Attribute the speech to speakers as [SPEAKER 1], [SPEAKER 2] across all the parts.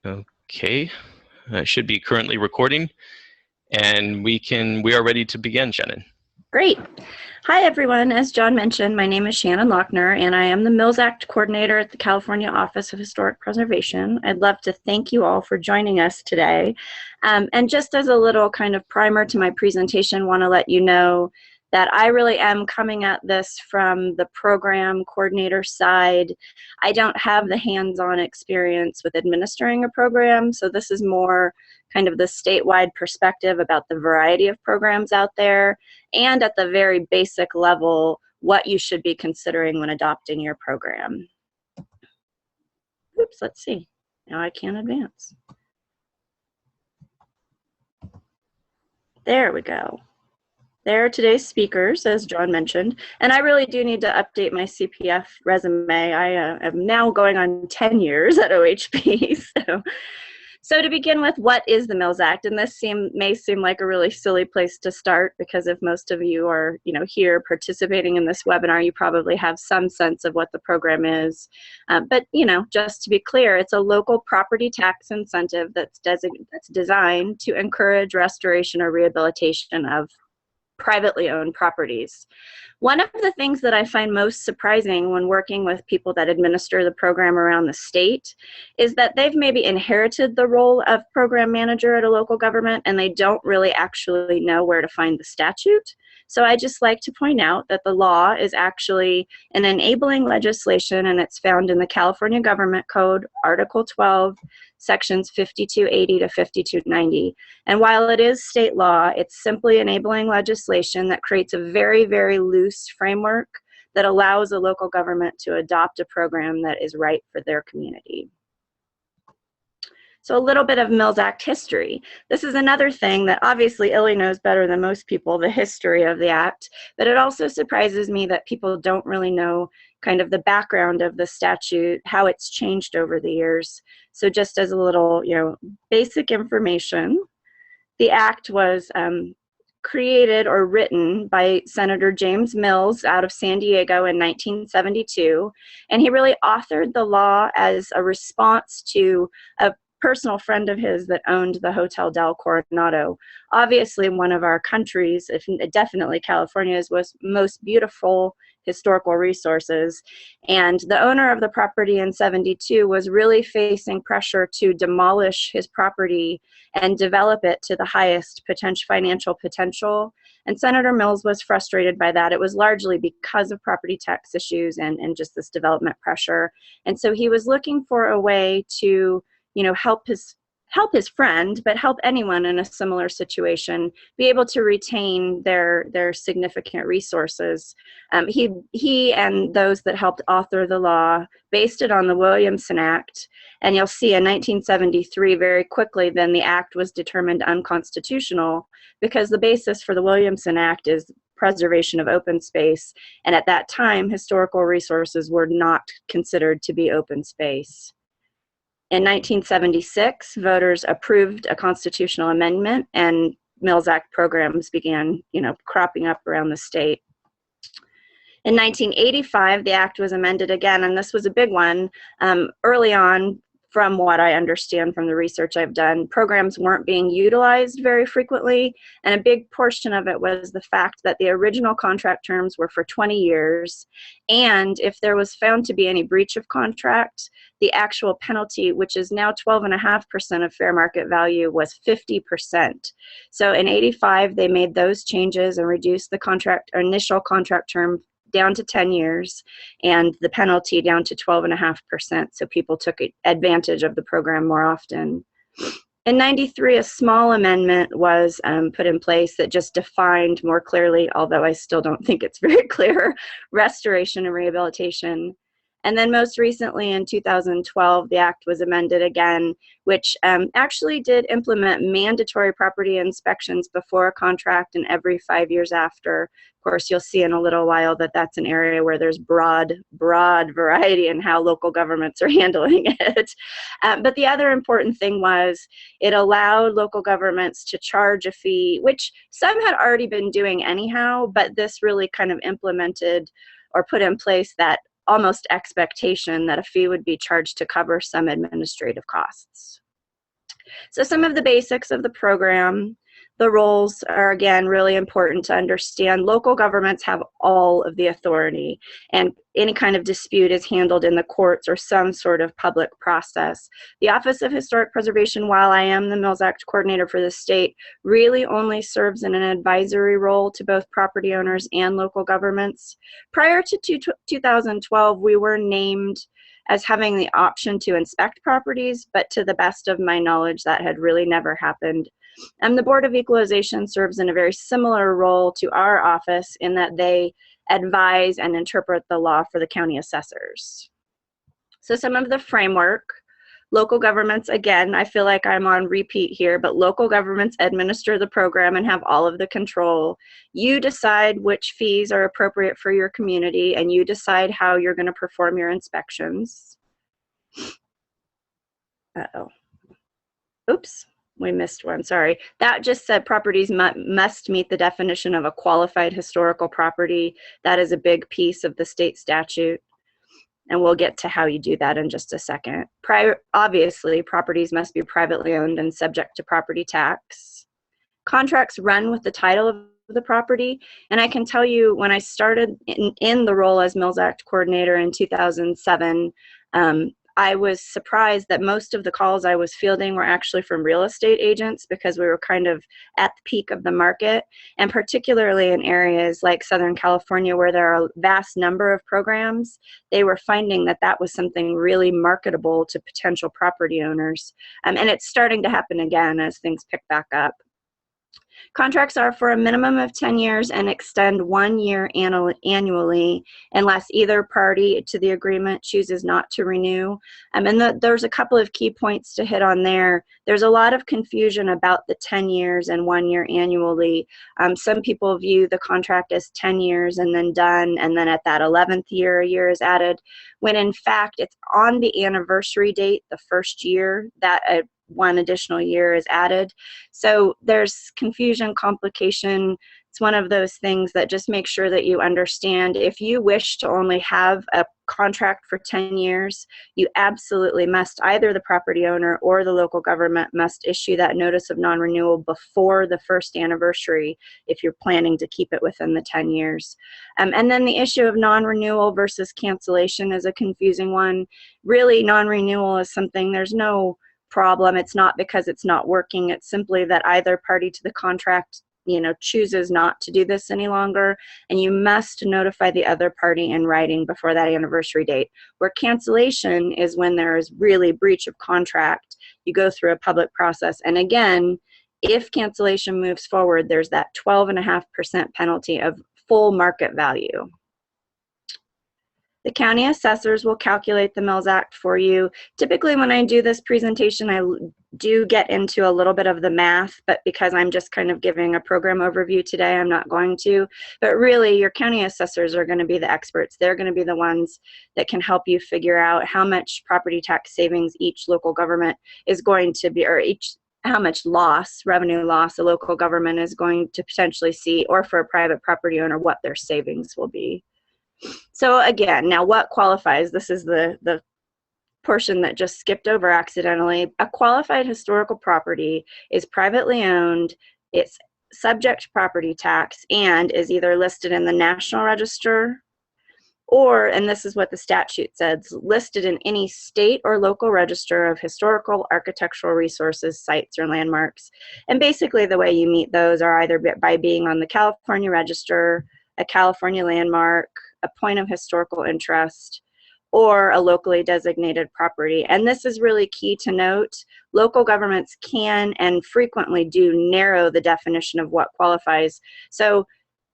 [SPEAKER 1] Okay, should be currently recording, and we are ready to begin, Shannon.
[SPEAKER 2] Great. Hi, everyone. As John mentioned, my name is Shannon Lochner, and I am the Mills Act Coordinator at the California Office of Historic Preservation. I'd love to thank you all for joining us today. And just as a little kind of primer to my presentation, want to let you know that I really am coming at this from the program coordinator side. I don't have the hands-on experience with administering a program, so this is more kind of the statewide perspective about the variety of programs out there, and at the very basic level, what you should be considering when adopting your program. Oops, let's see. Now I can't advance. There we go. There are today's speakers, as John mentioned, and I really do need to update my CPF resume. I am now going on 10 years at OHP. So to begin with, what is the Mills Act? And this may seem like a really silly place to start, because if most of you are here participating in this webinar, you probably have some sense of what the program is. But just to be clear, it's a local property tax incentive that's designed to encourage restoration or rehabilitation of privately owned properties. One of the things that I find most surprising when working with people that administer the program around the state is that they've maybe inherited the role of program manager at a local government, and they don't really actually know where to find the statute. So I just like to point out that the law is actually an enabling legislation, and it's found in the California Government Code, Article 12, Sections 5280 to 5290. And while it is state law, it's simply enabling legislation that creates a very, very loose framework that allows a local government to adopt a program that is right for their community. So a little bit of Mills Act history. This is another thing that obviously Illy knows better than most people, the history of the Act, but it also surprises me that people don't really know kind of the background of the statute, how it's changed over the years. So just as a little, basic information, the Act was created or written by Senator James Mills out of San Diego in 1972, and he really authored the law as a response to a personal friend of his that owned the Hotel del Coronado. Obviously one of our country's, definitely California's, most beautiful historical resources. And the owner of the property in 72 was really facing pressure to demolish his property and develop it to the highest financial potential. And Senator Mills was frustrated by that. It was largely because of property tax issues and just this development pressure. And so he was looking for a way to help his friend, but help anyone in a similar situation be able to retain their significant resources. He and those that helped author the law based it on the Williamson Act, and you'll see in 1973 very quickly then the act was determined unconstitutional because the basis for the Williamson Act is preservation of open space, and at that time historical resources were not considered to be open space. In 1976, voters approved a constitutional amendment, and Mills Act programs began, cropping up around the state. In 1985, the act was amended again, and this was a big one. Early on, from what I understand from the research I've done, programs weren't being utilized very frequently, and a big portion of it was the fact that the original contract terms were for 20 years, and if there was found to be any breach of contract, the actual penalty, which is now 12.5% of fair market value, was 50%. So in 85, they made those changes and reduced the initial contract term down to 10 years and the penalty down to 12.5%. So people took advantage of the program more often. In 93, a small amendment was put in place that just defined more clearly, although I still don't think it's very clear, restoration and rehabilitation. And then most recently in 2012, the act was amended again, which actually did implement mandatory property inspections before a contract and every 5 years after. Of course, you'll see in a little while that that's an area where there's broad variety in how local governments are handling it. But the other important thing was it allowed local governments to charge a fee, which some had already been doing anyhow, but this really kind of implemented or put in place that almost expectation that a fee would be charged to cover some administrative costs. So some of the basics of the program, the roles are again really important to understand. Local governments have all of the authority, and any kind of dispute is handled in the courts or some sort of public process. The Office of Historic Preservation, while I am the Mills Act coordinator for the state, really only serves in an advisory role to both property owners and local governments. Prior to 2012, we were named as having the option to inspect properties, but to the best of my knowledge, that had really never happened. And the Board of Equalization serves in a very similar role to our office in that they advise and interpret the law for the county assessors. So some of the framework, local governments, again, I feel like I'm on repeat here, but local governments administer the program and have all of the control. You decide which fees are appropriate for your community, and you decide how you're going to perform your inspections. Uh-oh. Oops. We missed one, sorry. That just said properties must meet the definition of a qualified historical property. That is a big piece of the state statute, and we'll get to how you do that in just a second. Obviously, properties must be privately owned and subject to property tax. Contracts run with the title of the property, and I can tell you when I started in the role as Mills Act coordinator in 2007, I was surprised that most of the calls I was fielding were actually from real estate agents, because we were kind of at the peak of the market, and particularly in areas like Southern California where there are a vast number of programs, they were finding that that was something really marketable to potential property owners. And it's starting to happen again as things pick back up. Contracts are for a minimum of 10 years and extend 1 year annually unless either party to the agreement chooses not to renew. There's a couple of key points to hit on there. There's a lot of confusion about the 10 years and 1 year annually. Some people view the contract as 10 years and then done, and then at that 11th year, a year is added, when in fact it's on the anniversary date, the first year, that one additional year is added. So there's confusion, complication. It's one of those things that just make sure that you understand. If you wish to only have a contract for 10 years, you absolutely must, either the property owner or the local government must issue that notice of non-renewal before the first anniversary if you're planning to keep it within the 10 years. And then the issue of non-renewal versus cancellation is a confusing one. Really, non-renewal is something, there's no problem. It's not because it's not working. It's simply that either party to the contract, chooses not to do this any longer, and you must notify the other party in writing before that anniversary date. Where cancellation is when there is really breach of contract, you go through a public process, and again, if cancellation moves forward, there's that 12.5% penalty of full market value. The county assessors will calculate the Mills Act for you. Typically when I do this presentation, I do get into a little bit of the math, but because I'm just kind of giving a program overview today, I'm not going to. But really, your county assessors are going to be the experts. They're going to be the ones that can help you figure out how much property tax savings each local government is going to be, or how much revenue loss a local government is going to potentially see, or for a private property owner, what their savings will be. So again, now what qualifies? This is the portion that just skipped over accidentally. A qualified historical property is privately owned, it's subject to property tax, and is either listed in the National Register or, and this is what the statute says, listed in any state or local register of historical, architectural resources, sites, or landmarks. And basically the way you meet those are either by being on the California Register, a California landmark, a point of historical interest, or a locally designated property. And this is really key to note. Local governments can and frequently do narrow the definition of what qualifies. So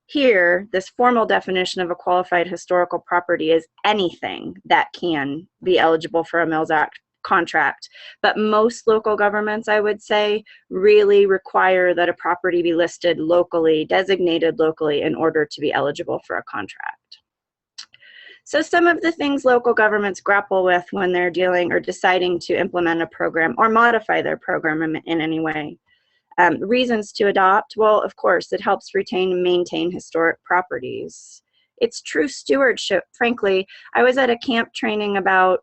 [SPEAKER 2] here, this formal definition of a qualified historical property is anything that can be eligible for a Mills Act contract. But most local governments, I would say, really require that a property be listed locally, designated locally, in order to be eligible for a contract. So some of the things local governments grapple with when they're dealing or deciding to implement a program or modify their program in any way. Reasons to adopt, well, of course, it helps retain and maintain historic properties. It's true stewardship. Frankly, I was at a camp training about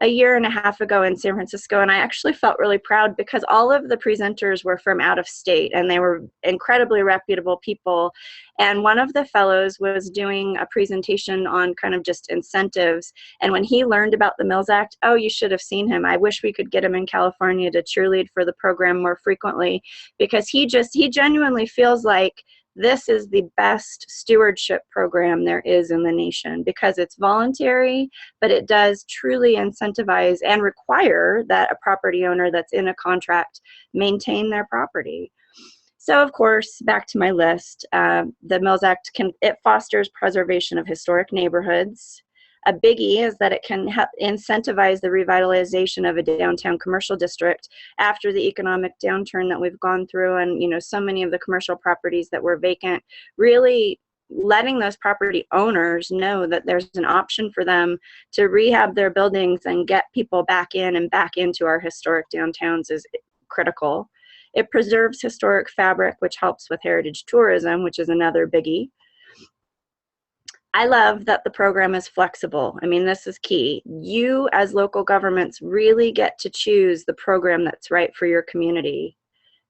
[SPEAKER 2] a year and a half ago in San Francisco, and I actually felt really proud because all of the presenters were from out of state, and they were incredibly reputable people. And one of the fellows was doing a presentation on kind of just incentives. And when he learned about the Mills Act, oh, you should have seen him. I wish we could get him in California to cheerlead for the program more frequently, because he genuinely feels like this is the best stewardship program there is in the nation, because it's voluntary, but it does truly incentivize and require that a property owner that's in a contract maintain their property. So, of course, back to my list, the Mills Act it fosters preservation of historic neighborhoods. A biggie is that it can incentivize the revitalization of a downtown commercial district after the economic downturn that we've gone through, and so many of the commercial properties that were vacant, really letting those property owners know that there's an option for them to rehab their buildings and get people back in and back into our historic downtowns is critical. It preserves historic fabric, which helps with heritage tourism, which is another biggie. I love that the program is flexible. I mean, this is key. You as local governments really get to choose the program that's right for your community.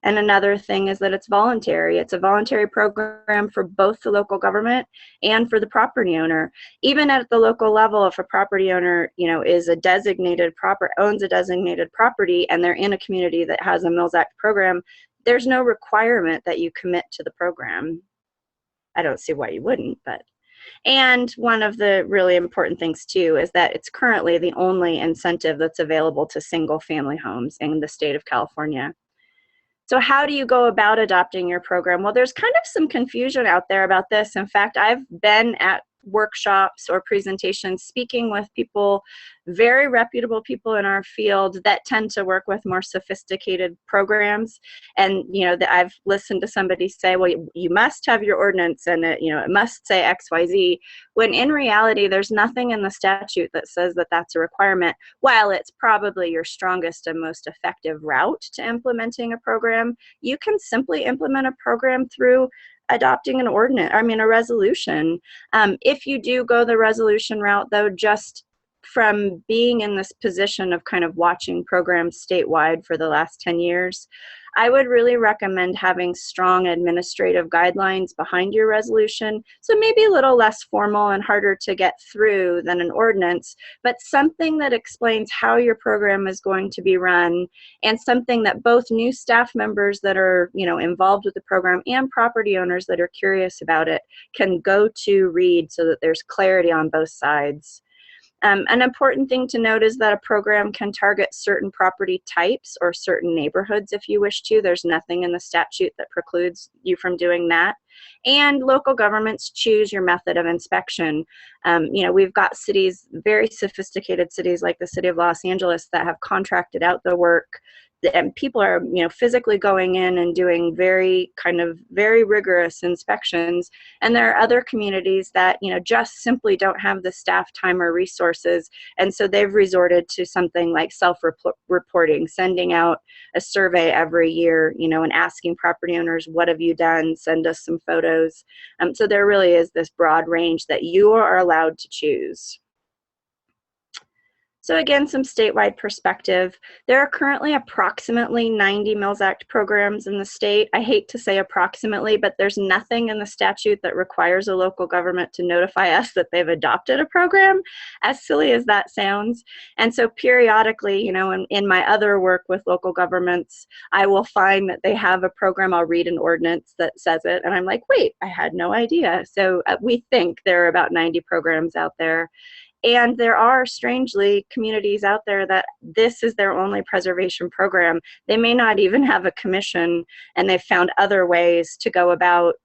[SPEAKER 2] And another thing is that it's voluntary. It's a voluntary program for both the local government and for the property owner. Even at the local level, if a property owner, owns a designated property and they're in a community that has a Mills Act program, there's no requirement that you commit to the program. I don't see why you wouldn't, but. And one of the really important things, too, is that it's currently the only incentive that's available to single-family homes in the state of California. So how do you go about adopting your program? Well, there's kind of some confusion out there about this. In fact, I've been at workshops or presentations speaking with people, very reputable people in our field that tend to work with more sophisticated programs. And, that I've listened to somebody say, well, you must have your ordinance and it must say XYZ, when in reality, there's nothing in the statute that says that that's a requirement. While it's probably your strongest and most effective route to implementing a program, you can simply implement a program through adopting a resolution. If you do go the resolution route, though, just from being in this position of kind of watching programs statewide for the last 10 years, I would really recommend having strong administrative guidelines behind your resolution. So maybe a little less formal and harder to get through than an ordinance, but something that explains how your program is going to be run, and something that both new staff members that are, involved with the program and property owners that are curious about it can go to read, so that there's clarity on both sides. An important thing to note is that a program can target certain property types or certain neighborhoods if you wish to. There's nothing in the statute that precludes you from doing that. And local governments choose your method of inspection. We've got cities, very sophisticated cities like the city of Los Angeles, that have contracted out the work, and people are physically going in and doing very rigorous inspections. And there are other communities that just simply don't have the staff, time, or resources, and so they've resorted to something like self-reporting, sending out a survey every year, and asking property owners, what have you done? Send us some photos. So there really is this broad range that you are allowed to choose. So again, some statewide perspective. There are currently approximately 90 Mills Act programs in the state. I hate to say approximately, but there's nothing in the statute that requires a local government to notify us that they've adopted a program, as silly as that sounds. And so periodically, in my other work with local governments, I will find that they have a program. I'll read an ordinance that says it, and I'm like, wait, I had no idea. So we think there are about 90 programs out there. And there are, strangely, communities out there that this is their only preservation program. They may not even have a commission, and they've found other ways to go about,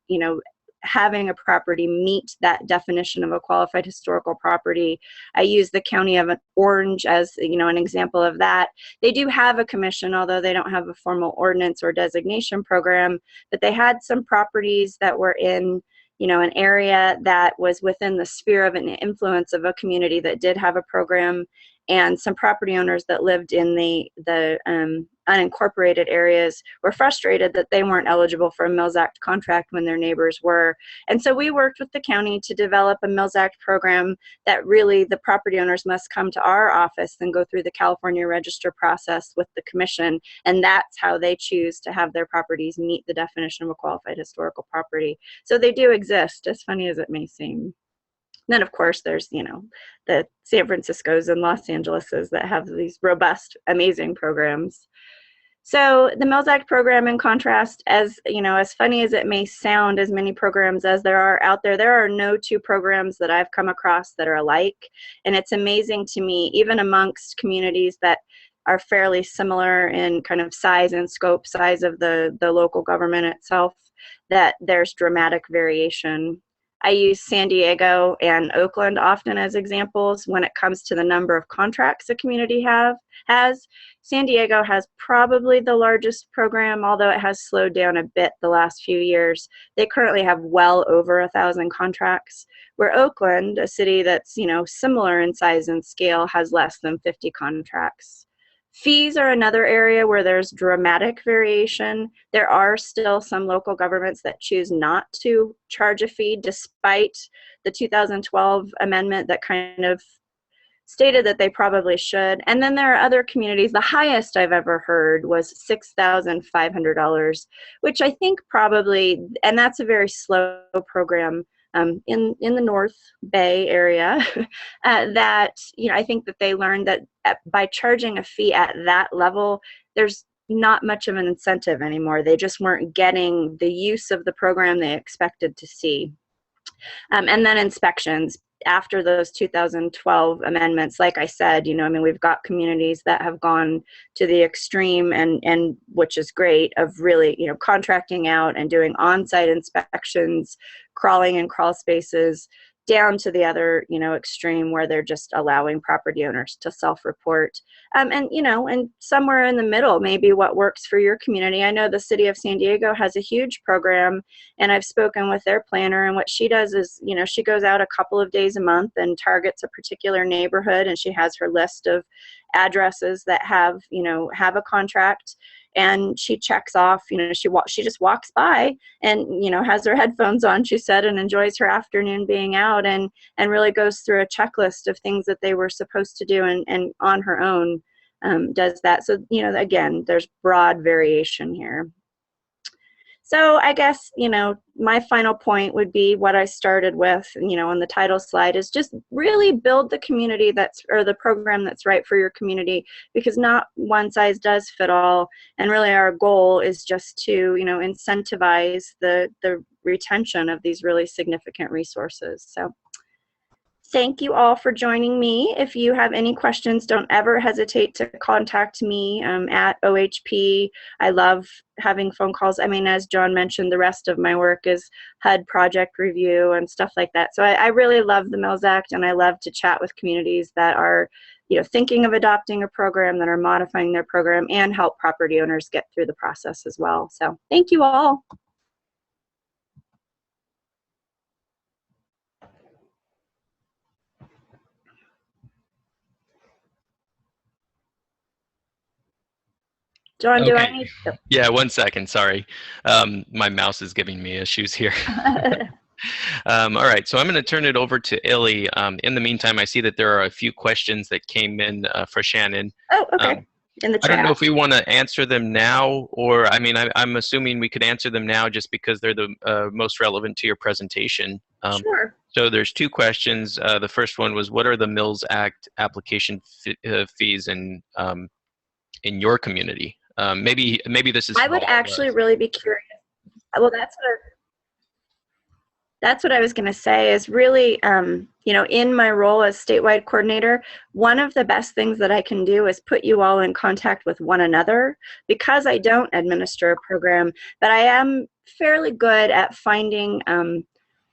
[SPEAKER 2] having a property meet that definition of a qualified historical property. I use the county of Orange as, an example of that. They do have a commission, although they don't have a formal ordinance or designation program, but they had some properties that were in an area that was within the sphere of an influence of a community that did have a program. and some property owners that lived in the unincorporated areas were frustrated that they weren't eligible for a Mills Act contract when their neighbors were. And so we worked with the county to develop a Mills Act program that really the property owners must come to our office and go through the California Register process with the commission, and that's how they choose to have their properties meet the definition of a qualified historical property. So they do exist, as funny as it may seem. Then, of course, there's, the San Franciscos and Los Angeleses that have these robust, amazing programs. So the Mills Act program, in contrast, as funny as it may sound, as many programs as there are out there, there are no two programs that I've come across that are alike. And it's amazing to me, even amongst communities that are fairly similar in kind of size and scope, size of the local government itself, that there's dramatic variation. I use San Diego and Oakland often as examples when it comes to the number of contracts a community has. San Diego has probably the largest program, although it has slowed down a bit the last few years. They currently have well over 1,000 contracts, where Oakland, a city that's similar in size and scale, has less than 50 contracts. Fees are another area where there's dramatic variation. There are still some local governments that choose not to charge a fee despite the 2012 amendment that kind of stated that they probably should. And then there are other communities. The highest I've ever heard was $6,500, which I think probably, and that's a very slow program in the North Bay area, that I think that they learned that by charging a fee at that level, there's not much of an incentive anymore. They just weren't getting the use of the program they expected to see. And then inspections. After those 2012 amendments, like I said, we've got communities that have gone to the extreme, and which is great, of really, contracting out and doing on-site inspections, crawling in crawl spaces, down to the other, extreme where they're just allowing property owners to self-report. And somewhere in the middle, maybe what works for your community. I know the city of San Diego has a huge program, and I've spoken with their planner, and what she does is, she goes out a couple of days a month and targets a particular neighborhood, and she has her list of addresses that have a contract. And she checks off, she just walks by and, has her headphones on, she said, and enjoys her afternoon being out, and really goes through a checklist of things that they were supposed to do, and on her own does that. So, again, there's broad variation here. So I guess, my final point would be what I started with, on the title slide, is just really build the community or the program that's right for your community, because not one size does fit all. And really our goal is just to, incentivize the retention of these really significant resources. So thank you all for joining me. If you have any questions, don't ever hesitate to contact me at OHP. I love having phone calls. As John mentioned, the rest of my work is HUD project review and stuff like that. So I really love the Mills Act, and I love to chat with communities that are thinking of adopting a program, that are modifying their program, and help property owners get through the process as well. So thank you all. John, do I need to?
[SPEAKER 1] Yeah, 1 second, sorry. My mouse is giving me issues here. All right, so I'm going to turn it over to Illy. In the meantime, I see that there are a few questions that came in for Shannon.
[SPEAKER 2] Oh, okay. In the chat.
[SPEAKER 1] I don't know if we want to answer them now, or I'm assuming we could answer them now just because they're the most relevant to your presentation.
[SPEAKER 2] Sure.
[SPEAKER 1] So there's two questions. The first one was, what are the Mills Act application fees in your community? Maybe this is.
[SPEAKER 2] I would actually really be curious. Well, that's what I was going to say, is really, in my role as statewide coordinator, one of the best things that I can do is put you all in contact with one another, because I don't administer a program, but I am fairly good at finding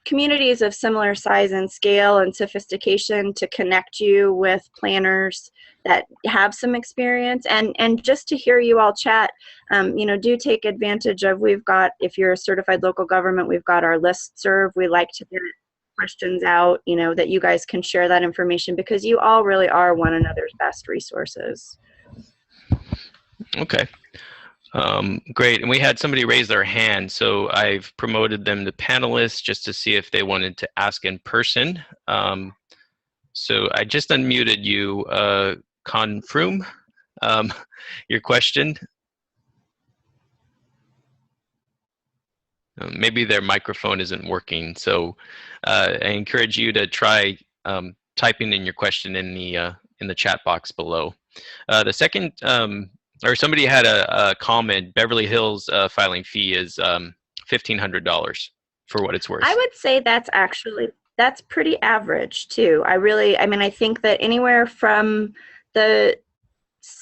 [SPEAKER 2] communities of similar size and scale and sophistication to connect you with planners that have some experience, and just to hear you all chat, do take advantage of, we've got, if you're a certified local government, we've got our listserv. We like to get questions out, that you guys can share that information, because you all really are one another's best resources.
[SPEAKER 1] Okay. Great. And we had somebody raise their hand, so I've promoted them to panelists just to see if they wanted to ask in person. So I just unmuted you, Confrum, your question. Maybe their microphone isn't working, so I encourage you to try typing in your question in the chat box below. The second, or somebody had a comment. Beverly Hills filing fee is $1,500 for what it's worth.
[SPEAKER 2] I would say that's pretty average too. I think that anywhere from the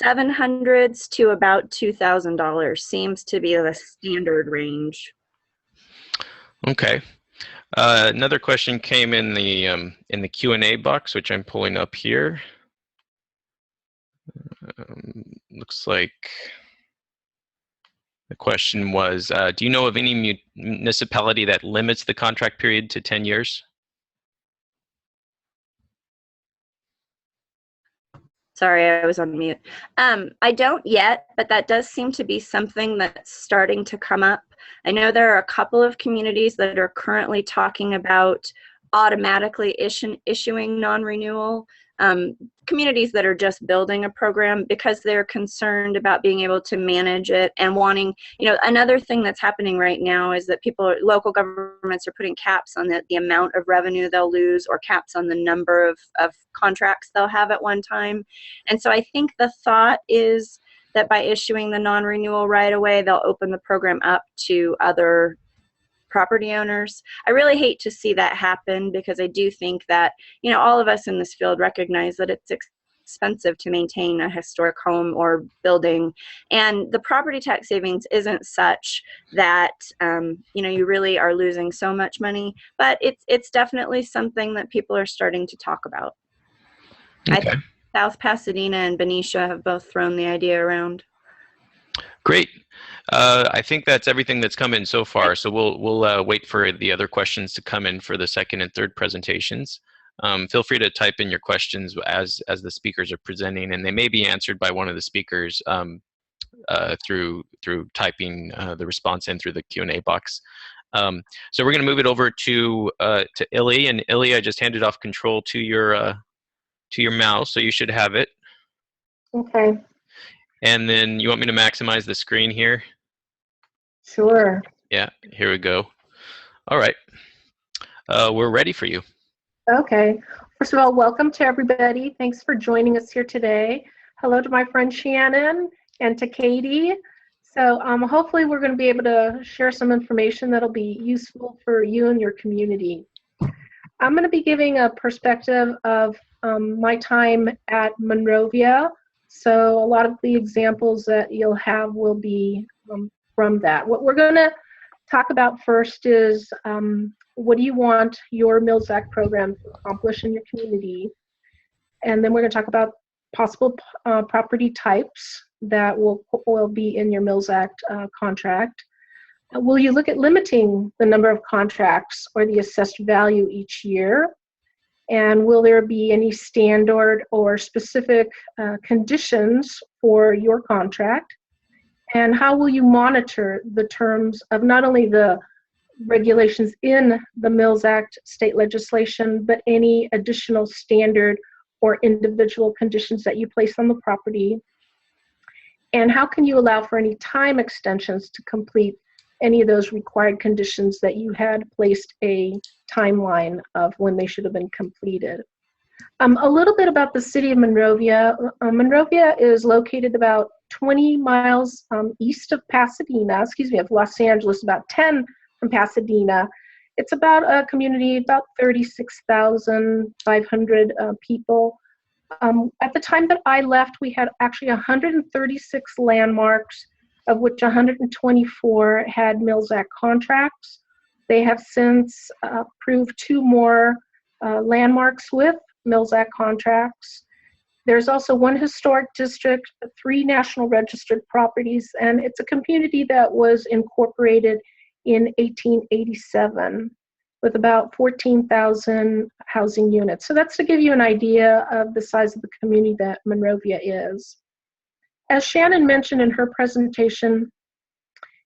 [SPEAKER 2] $700s to about $2,000 seems to be the standard range.
[SPEAKER 1] Okay. Another question came in the Q&A box, which I'm pulling up here. Looks like the question was, do you know of any municipality that limits the contract period to 10 years?
[SPEAKER 2] Sorry, I was on mute. I don't yet, but that does seem to be something that's starting to come up. I know there are a couple of communities that are currently talking about automatically issuing non-renewal. Communities that are just building a program because they're concerned about being able to manage it and wanting, another thing that's happening right now is that local governments are putting caps on the amount of revenue they'll lose, or caps on the number of contracts they'll have at one time. And so I think the thought is that by issuing the non-renewal right away, they'll open the program up to other property owners. I really hate to see that happen, because I do think that, all of us in this field recognize that it's expensive to maintain a historic home or building, and the property tax savings isn't such that, you really are losing so much money, but it's definitely something that people are starting to talk about. Okay. I think South Pasadena and Benicia have both thrown the idea around.
[SPEAKER 1] Great. I think that's everything that's come in so far. So we'll wait for the other questions to come in for the second and third presentations. Feel free to type in your questions as the speakers are presenting, and they may be answered by one of the speakers through typing the response in through the Q&A box. So we're going to move it over to Illy, and Illy, I just handed off control to your mouse, so you should have it.
[SPEAKER 3] Okay.
[SPEAKER 1] And then you want me to maximize the screen here?
[SPEAKER 3] Sure.
[SPEAKER 1] Yeah, here we go. All right. We're ready for you.
[SPEAKER 3] Okay. First of all, welcome to everybody. Thanks for joining us here today. Hello to my friend Shannon and to Katie. So hopefully we're going to be able to share some information that'll be useful for you and your community. I'm going to be giving a perspective of my time at Monrovia. So a lot of the examples that you'll have will be from that. What we're going to talk about first is what do you want your Mills Act program to accomplish in your community? And then we're going to talk about possible property types that will be in your Mills Act contract. Will you look at limiting the number of contracts or the assessed value each year? And will there be any standard or specific conditions for your contract? And how will you monitor the terms of not only the regulations in the Mills Act state legislation, but any additional standard or individual conditions that you place on the property? And how can you allow for any time extensions to complete any of those required conditions that you had placed a timeline of when they should have been completed? A little bit about the city of Monrovia. Monrovia is located about 20 miles east of Pasadena, of Los Angeles, about 10 from Pasadena. It's about a community, about 36,500 people. At the time that I left, we had actually 136 landmarks, of which 124 had Mills Act contracts. They have since approved 2 more landmarks with Mills Act contracts. There's also 1 historic district, 3 national registered properties, and it's a community that was incorporated in 1887. with about 14,000 housing units. So that's to give you an idea of the size of the community that Monrovia is. As Shannon mentioned in her presentation,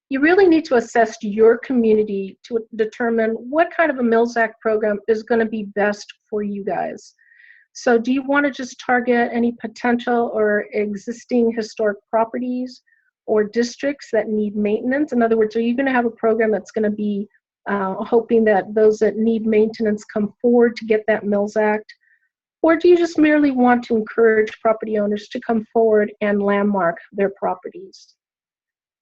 [SPEAKER 3] you really need to assess your community to determine what kind of a Mills Act program is going to be best for you guys. So do you want to just target any potential or existing historic properties or districts that need maintenance? In other words, are you going to have a program that's going to be hoping that those that need maintenance come forward to get that Mills Act? Or do you just merely want to encourage property owners to come forward and landmark their properties?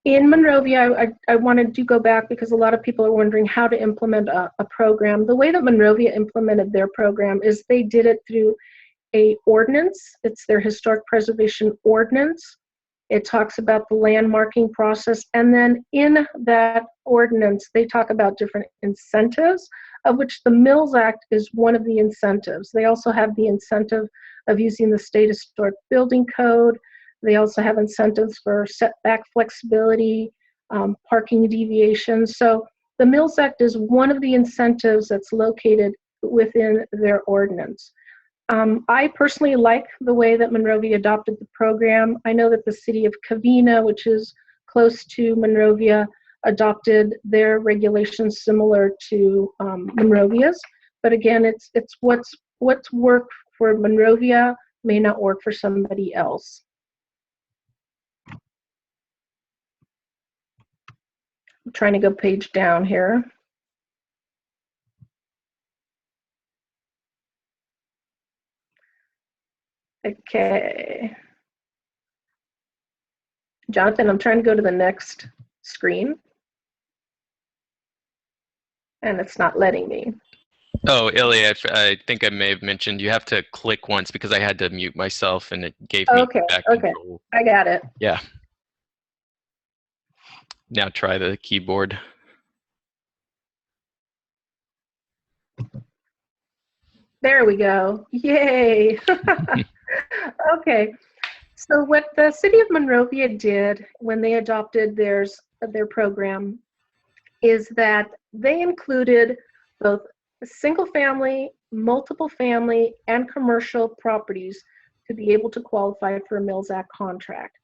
[SPEAKER 3] In Monrovia, I wanted to go back because a lot of people are wondering how to implement a program. The way that Monrovia implemented their program is they did it through a ordinance. It's their historic preservation ordinance. It talks about the landmarking process, and then in that ordinance, they talk about different incentives, of which the Mills Act is one of the incentives. They also have the incentive of using the state historic building code. They also have incentives for setback flexibility, parking deviations. So the Mills Act is one of the incentives that's located within their ordinance. I personally like the way that Monrovia adopted the program. I know that the city of Covina, which is close to Monrovia, adopted their regulations similar to Monrovia's. But again, it's what's worked for Monrovia may not work for somebody else. I'm trying to go page down here. Okay. Jonathan, I'm trying to go to the next screen. And it's not letting me.
[SPEAKER 1] Oh, Illy, I think I may have mentioned you have to click once because I had to mute myself and it gave me back control.
[SPEAKER 3] I got it.
[SPEAKER 1] Yeah. Now try the keyboard.
[SPEAKER 3] There we go. Yay. Okay. So what the city of Monrovia did when they adopted their program is that they included both single family, multiple family, and commercial properties to be able to qualify for a Mills Act contract.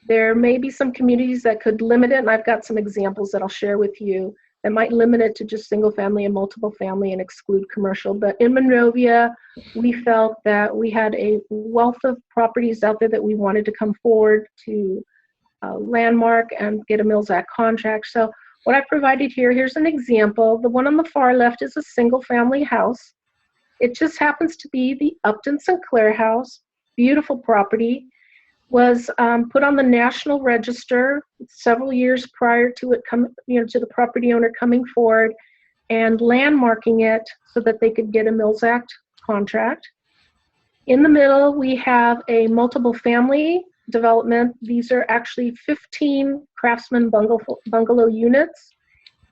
[SPEAKER 3] There may be some communities that could limit it, and I've got some examples that I'll share with you that might limit it to just single family and multiple family and exclude commercial. But in Monrovia, we felt that we had a wealth of properties out there that we wanted to come forward to landmark and get a Mills Act contract. So what I provided here's an example. The one on the far left is a single family house. It just happens to be the Upton Sinclair house. Beautiful property. Was put on the National Register several years prior to it to the property owner coming forward and landmarking it so that they could get a Mills Act contract. In the middle, we have a multiple family development. These are actually 15 Craftsman bungalow units,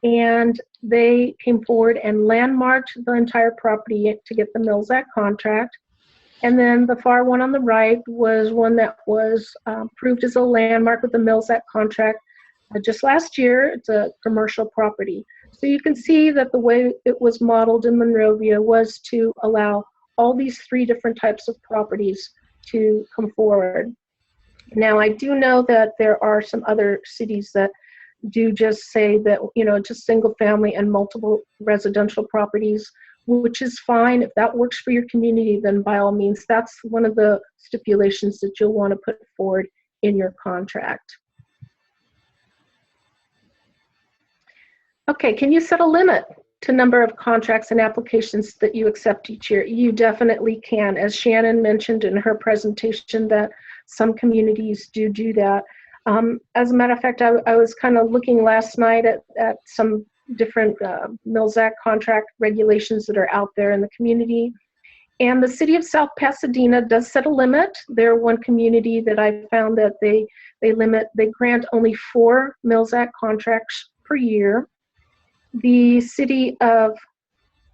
[SPEAKER 3] and they came forward and landmarked the entire property to get the Mills Act contract. And then the far one on the right was one that was approved as a landmark with the Mills Act contract just last year. It's a commercial property. So you can see that the way it was modeled in Monrovia was to allow all these three different types of properties to come forward. Now, I do know that there are some other cities that do just say that, just single family and multiple residential properties, which is fine. If that works for your community, then by all means, that's one of the stipulations that you'll want to put forward in your contract. Okay, can you set a limit to number of contracts and applications that you accept each year? You definitely can. As Shannon mentioned in her presentation, that some communities do that. As a matter of fact, I was kind of looking last night at some different Mills Act contract regulations that are out there in the community. And the city of South Pasadena does set a limit. They're one community that I found that they grant only 4 Mills Act contracts per year. The city of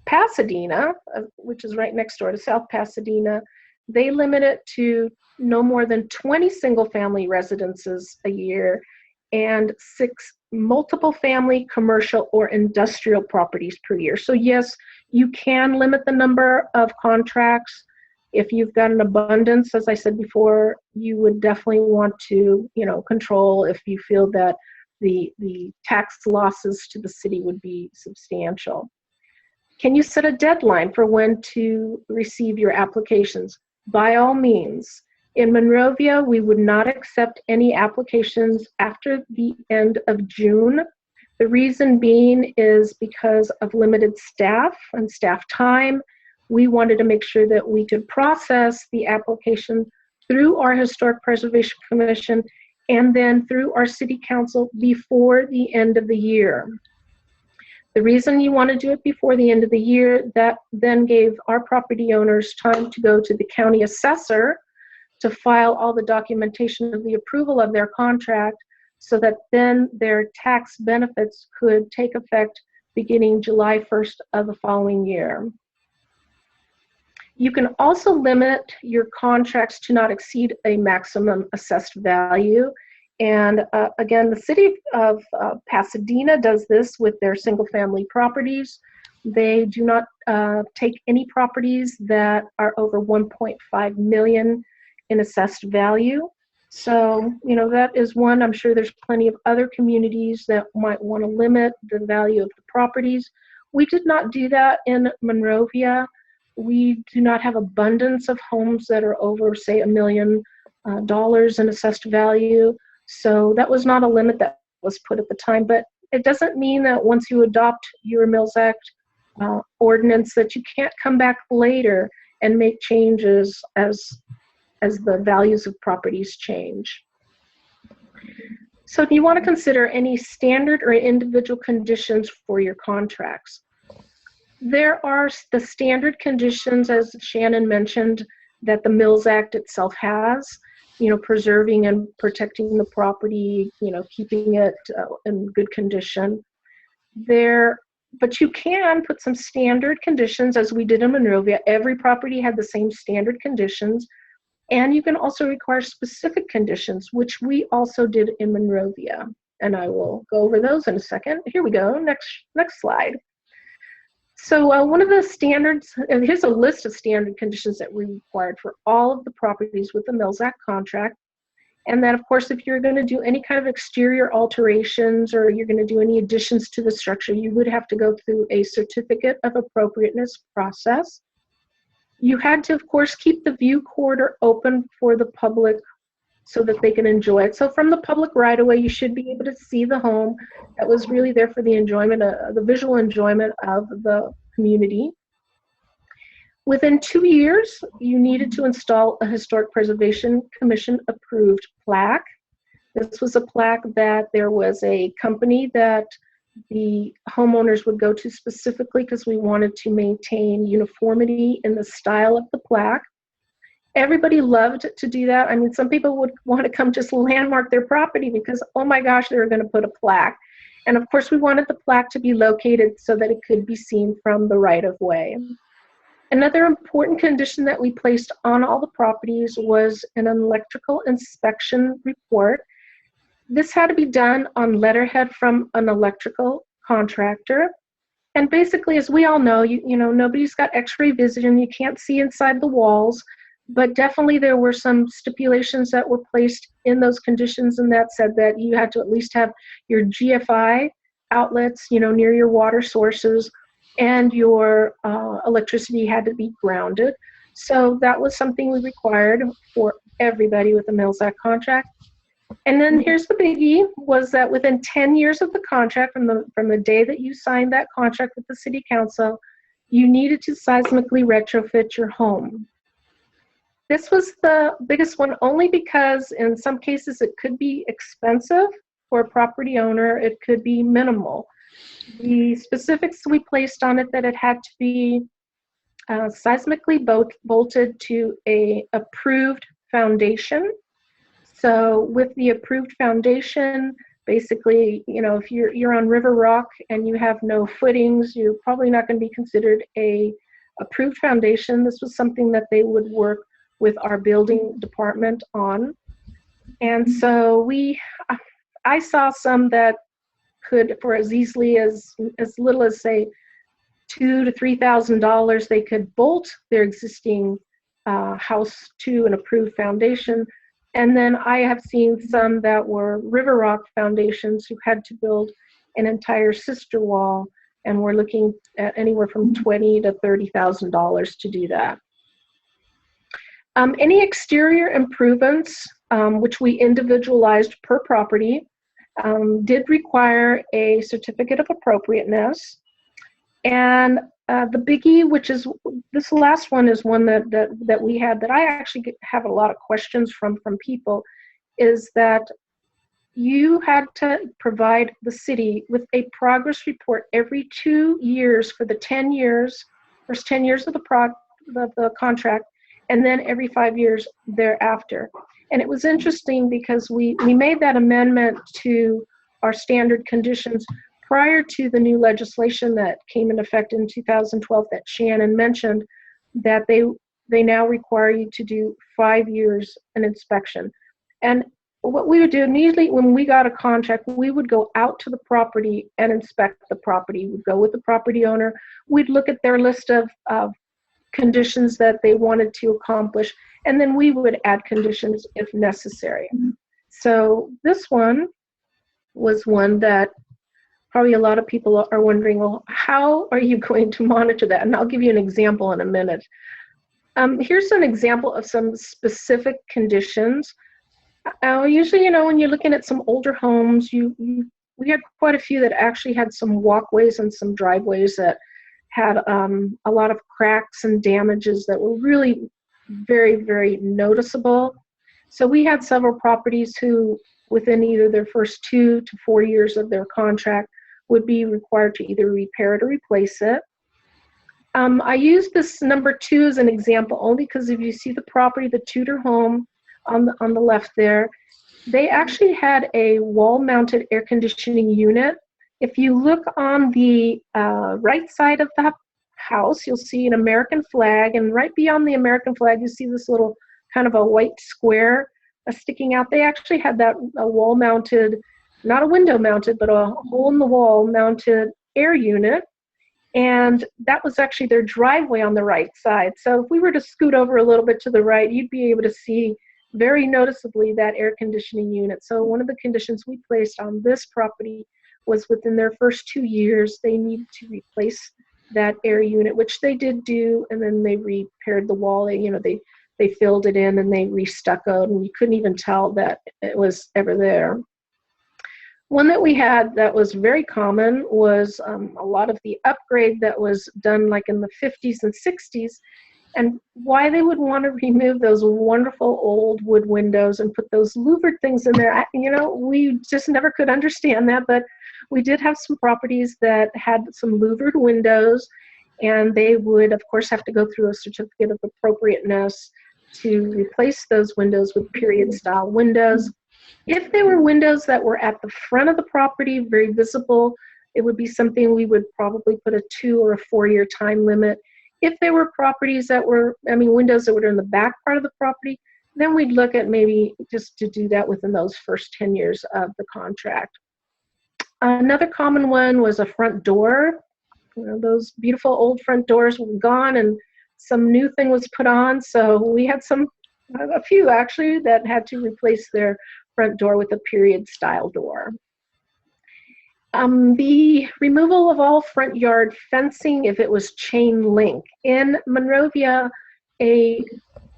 [SPEAKER 3] Pasadena, which is right next door to South Pasadena, they limit it to no more than 20 single family residences a year and 6 multiple family, commercial, or industrial properties per year. So yes, you can limit the number of contracts. If you've got an abundance, as I said before, you would definitely want to, control if you feel that the tax losses to the city would be substantial. Can you set a deadline for when to receive your applications? By all means. In Monrovia, we would not accept any applications after the end of June. The reason being is because of limited staff and staff time. We wanted to make sure that we could process the application through our Historic Preservation Commission and then through our City Council before the end of the year. The reason you want to do it before the end of the year, that then gave our property owners time to go to the county assessor to file all the documentation of the approval of their contract so that then their tax benefits could take effect beginning July 1st of the following year. You can also limit your contracts to not exceed a maximum assessed value. And again, the city of Pasadena does this with their single-family properties. They do not take any properties that are over 1.5 million in assessed value. So, that is one. I'm sure there's plenty of other communities that might want to limit the value of the properties. We did not do that in Monrovia. We do not have abundance of homes that are over, say, $1 million in assessed value. So that was not a limit that was put at the time. But it doesn't mean that once you adopt your Mills Act ordinance that you can't come back later and make changes as the values of properties change. So do you want to consider any standard or individual conditions for your contracts? There are the standard conditions, as Shannon mentioned, that the Mills Act itself has, preserving and protecting the property, keeping it in good condition. But you can put some standard conditions, as we did in Monrovia. Every property had the same standard conditions. And you can also require specific conditions, which we also did in Monrovia. And I will go over those in a second. Here we go, next slide. So one of the standards, and here's a list of standard conditions that we required for all of the properties with the Mills Act contract. And then, of course, if you're going to do any kind of exterior alterations or you're going to do any additions to the structure, you would have to go through a certificate of appropriateness process. You had to, of course, keep the view corridor open for the public so that they can enjoy it. So from the public right away, you should be able to see the home. That was really there for the enjoyment, the visual enjoyment of the community. Within 2 years, you needed to install a Historic Preservation Commission approved plaque. This was a plaque that there was a company that the homeowners would go to specifically because we wanted to maintain uniformity in the style of the plaque. Everybody loved to do that. I mean, some people would want to come just landmark their property because, oh my gosh, they were going to put a plaque. And of course, we wanted the plaque to be located so that it could be seen from the right of way. Another important condition that we placed on all the properties was an electrical inspection report. This had to be done on letterhead from an electrical contractor. And basically, as we all know, nobody's got x-ray vision. You can't see inside the walls. But definitely there were some stipulations that were placed in those conditions, and that said that you had to at least have your GFI outlets, near your water sources, and your electricity had to be grounded. So that was something we required for everybody with the Mills Act contract. And then here's the biggie, was that within 10 years of the contract, from the day that you signed that contract with the City Council, you needed to seismically retrofit your home. This was the biggest one only because in some cases it could be expensive for a property owner, it could be minimal. The specifics we placed on it that it had to be seismically bolted to a approved foundation. So with the approved foundation, basically, if you're on River Rock and you have no footings, you're probably not going to be considered a approved foundation. This was something that they would work with our building department on. And so I saw some that could, for as easily as little as say $2,000 to $3,000, they could bolt their existing house to an approved foundation. And then I have seen some that were river rock foundations who had to build an entire sister wall, and we're looking at anywhere from $20,000 to $30,000 to do that. Any exterior improvements, which we individualized per property, did require a certificate of appropriateness. And the biggie, which is this last one, is one that we had that I actually have a lot of questions from people, is that you had to provide the city with a progress report every 2 years for the 10 years, first 10 years of the contract, and then every 5 years thereafter. And it was interesting because we made that amendment to our standard conditions prior to the new legislation that came into effect in 2012 that Shannon mentioned, that they now require you to do 5 years an inspection. And what we would do immediately when we got a contract, we would go out to the property and inspect the property. We'd go with the property owner. We'd look at their list of conditions that they wanted to accomplish, and then we would add conditions if necessary. So this one was one that probably a lot of people are wondering, well, how are you going to monitor that? And I'll give you an example in a minute. Here's an example of some specific conditions. Usually, when you're looking at some older homes, we had quite a few that actually had some walkways and some driveways that had a lot of cracks and damages that were really very, very noticeable. So we had several properties who, within either their first 2 to 4 years of their contract, would be required to either repair it or replace it. I use this number 2 as an example only because if you see the property, the Tudor home on the left there, they actually had a wall-mounted air conditioning unit. If you look on the right side of the house, you'll see an American flag, and right beyond the American flag, you see this little kind of a white square sticking out. They actually had that a wall-mounted, not a window-mounted, but a hole-in-the-wall mounted air unit, and that was actually their driveway on the right side. So if we were to scoot over a little bit to the right, you'd be able to see very noticeably that air conditioning unit. So one of the conditions we placed on this property was within their first 2 years, they needed to replace that air unit, which they did do, and then they repaired the wall. They filled it in and they restuccoed, and you couldn't even tell that it was ever there. One that we had that was very common was a lot of the upgrade that was done like in the 50s and 60s, and why they would want to remove those wonderful old wood windows and put those louvered things in there. We just never could understand that, but we did have some properties that had some louvered windows, and they would, of course, have to go through a certificate of appropriateness to replace those windows with period-style windows. If there were windows that were at the front of the property, very visible, it would be something we would probably put a 2 or a 4 year time limit. If there were properties that were, windows that were in the back part of the property, then we'd look at maybe just to do that within those first 10 years of the contract. Another common one was a front door. Those beautiful old front doors were gone and some new thing was put on. So we had a few actually that had to replace their front door with a period style door. The removal of all front yard fencing if it was chain link. In Monrovia, a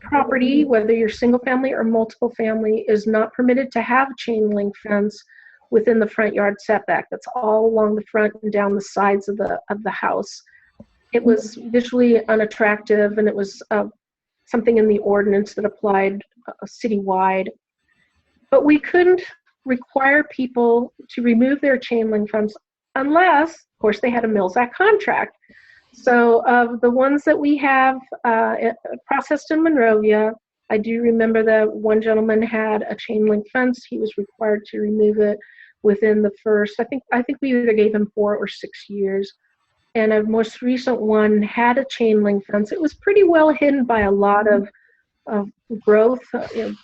[SPEAKER 3] property, whether you're single family or multiple family, is not permitted to have chain link fence within the front yard setback. That's all along the front and down the sides of the house. It was visually unattractive, and it was something in the ordinance that applied citywide. But we couldn't require people to remove their chain link fence unless, of course, they had a Mills Act contract. So of the ones that we have processed in Monrovia, I do remember that one gentleman had a chain link fence. He was required to remove it within the first, I think we either gave him 4 or 6 years. And a most recent one had a chain link fence. It was pretty well hidden by a lot of growth. You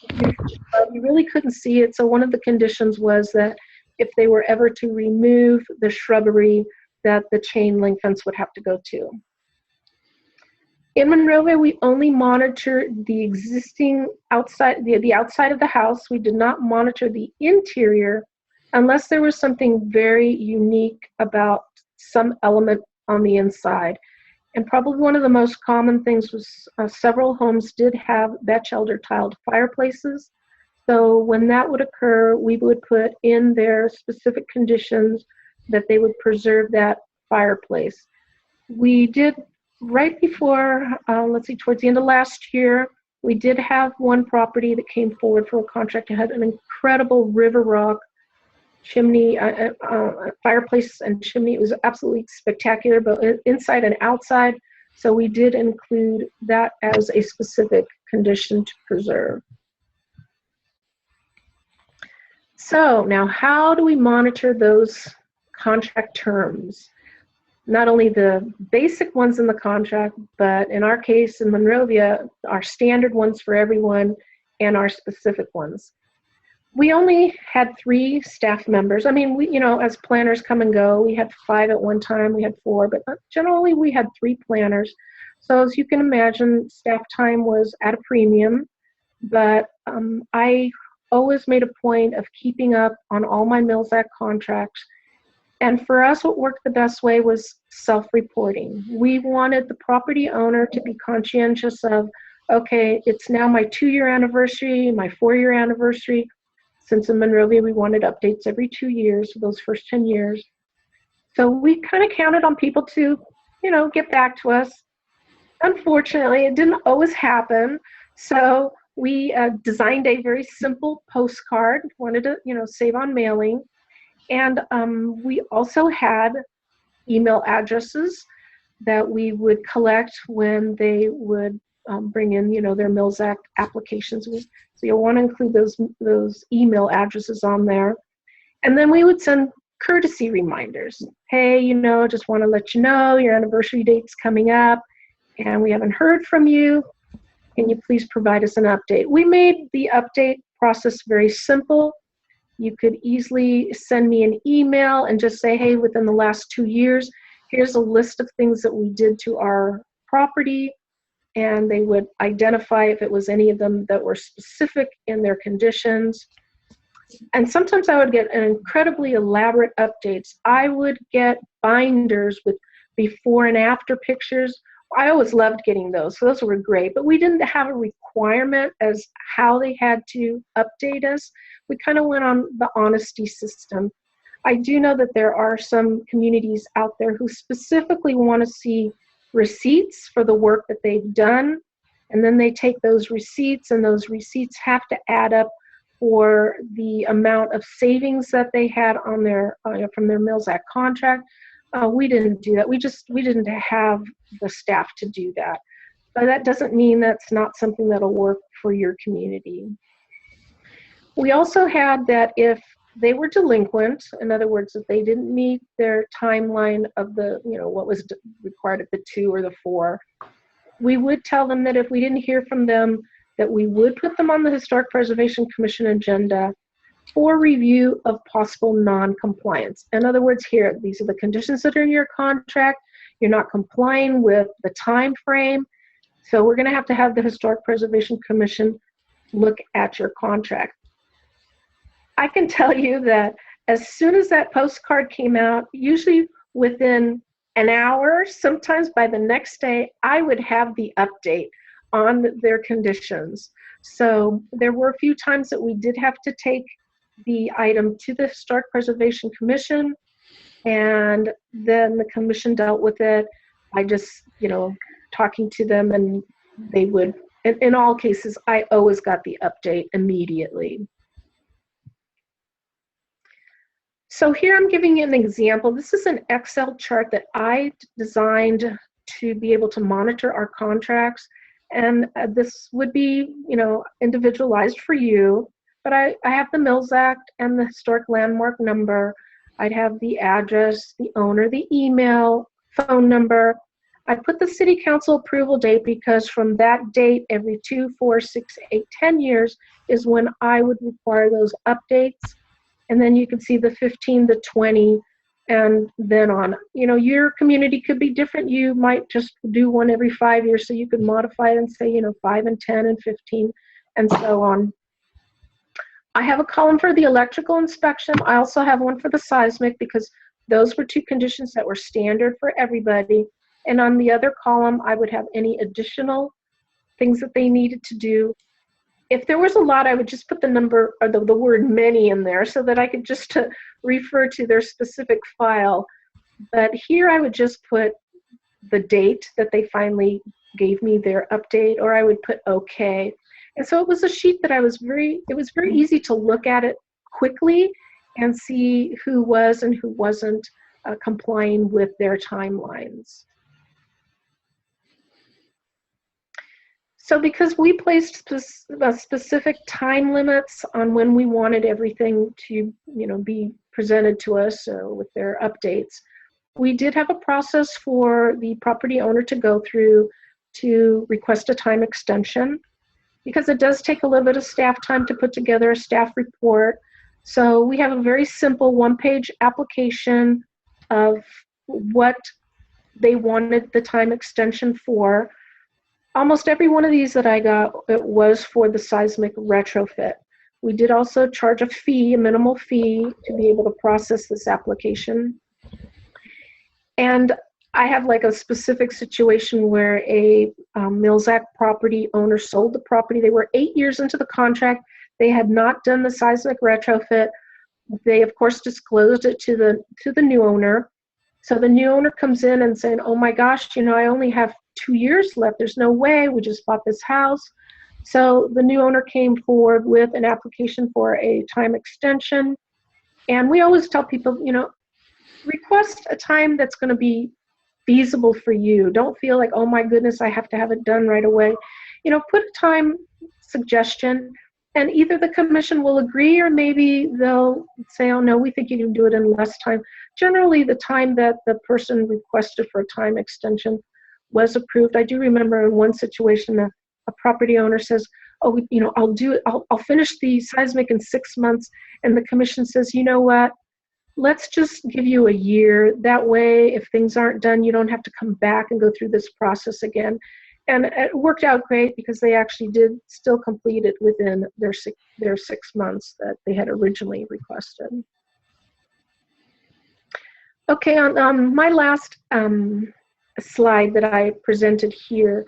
[SPEAKER 3] really couldn't see it. So one of the conditions was that if they were ever to remove the shrubbery that the chain link fence would have to go to. In Monrovia, we only monitored the existing outside, the outside of the house. We did not monitor the interior unless there was something very unique about some element on the inside. And probably one of the most common things was several homes did have Batchelder tiled fireplaces. So when that would occur, we would put in their specific conditions that they would preserve that fireplace. We did right before, let's see, towards the end of last year, we did have one property that came forward for a contract. It had an incredible river rock chimney, fireplace and chimney. It was absolutely spectacular, both inside and outside. So we did include that as a specific condition to preserve. So now, how do we monitor those contract terms? Not only the basic ones in the contract, but in our case in Monrovia, our standard ones for everyone and our specific ones. We only had 3 staff members. I mean, we, you know, as planners come and go, we had 5 at one time, we had 4, but generally we had 3 planners. So as you can imagine, staff time was at a premium, but I always made a point of keeping up on all my Mills Act contracts. And for us, what worked the best way was self-reporting. We wanted the property owner to be conscientious of, okay, it's now my 2-year anniversary, my 4-year anniversary. Since in Monrovia, we wanted updates every 2 years for those first 10 years. So we kind of counted on people to, you know, get back to us. Unfortunately, it didn't always happen. So we designed a very simple postcard, wanted to, you know, save on mailing. And we also had email addresses that we would collect when they would bring in, you know, their Mills Act applications. So you'll want to include those email addresses on there. And then we would send courtesy reminders. Hey, you know, just want to let you know your anniversary date's coming up and we haven't heard from you. Can you please provide us an update? We made the update process very simple. You could easily send me an email and just say, hey, within the last 2 years, here's a list of things that we did to our property. And they would identify if it was any of them that were specific in their conditions. And sometimes I would get an incredibly elaborate updates. I would get binders with before and after pictures. I always loved getting those, so those were great. But we didn't have a requirement as how they had to update us. We kind of went on the honesty system. I do know that there are some communities out there who specifically want to see receipts for the work that they've done, and then they take those receipts, and those receipts have to add up for the amount of savings that they had on their from their Mills Act contract. We didn't do that. We didn't have the staff to do that. But that doesn't mean that's not something that'll work for your community. We also had that if they were delinquent, in other words, if they didn't meet their timeline of the, you know, what was required at the 2 or the 4, we would tell them that if we didn't hear from them, that we would put them on the Historic Preservation Commission agenda for review of possible non-compliance. In other words, here, these are the conditions that are in your contract. You're not complying with the time frame. So we're going to have the Historic Preservation Commission look at your contract. I can tell you that as soon as that postcard came out, usually within an hour, sometimes by the next day, I would have the update on their conditions. So there were a few times that we did have to take the item to the Historic Preservation Commission, and then the commission dealt with it by just, you know, talking to them, and they would, in all cases, I always got the update immediately. So here I'm giving you an example. This is an Excel chart that I designed to be able to monitor our contracts, and this would be, you know, individualized for you. But I have the Mills Act and the historic landmark number. I'd have the address, the owner, the email, phone number. I put the city council approval date because from that date, every 2, 4, 6, 8, 10 years is when I would require those updates. and then you can see the 15, the 20, and then on. You know, your community could be different. You might just do one every 5 years, so you could modify it and say, you know, 5 and 10 and 15 and so on. I have a column for the electrical inspection. I also have one for the seismic because those were two conditions that were standard for everybody. And on the other column, I would have any additional things that they needed to do. If there was a lot, I would just put the number or the word many in there so that I could just refer to their specific file. But here I would just put the date that they finally gave me their update, or I would put okay. And so it was a sheet that it was very easy to look at it quickly and see who was and who wasn't complying with their timelines. So because we placed specific time limits on when we wanted everything to, you know, be presented to us with their updates, we did have a process for the property owner to go through to request a time extension, because it does take a little bit of staff time to put together a staff report. So we have a very simple one-page application of what they wanted the time extension for. Almost every one of these that I got, it was for the seismic retrofit. We did also charge a fee, a minimal fee, to be able to process this application. And I have like a specific situation where a Milsac property owner sold the property. They were 8 years into the contract. They had not done the seismic retrofit. They, of course, disclosed it to the new owner. So the new owner comes in and saying, oh my gosh, you know, I only have 2 years left. There's no way. We just bought this house. So the new owner came forward with an application for a time extension. And we always tell people, you know, request a time that's going to be feasible for you. Don't feel like, oh my goodness, I have to have it done right away. You know, put a time suggestion, and either the commission will agree or maybe they'll say, oh no, we think you can do it in less time. Generally, the time that the person requested for a time extension was approved. I do remember in one situation that a property owner says, oh, you know, I'll do it. I'll finish the seismic in 6 months. And the commission says, you know what? Let's just give you a year. That way, if things aren't done, you don't have to come back and go through this process again. And it worked out great because they actually did still complete it within their 6 months that they had originally requested. Okay, on my last slide that I presented here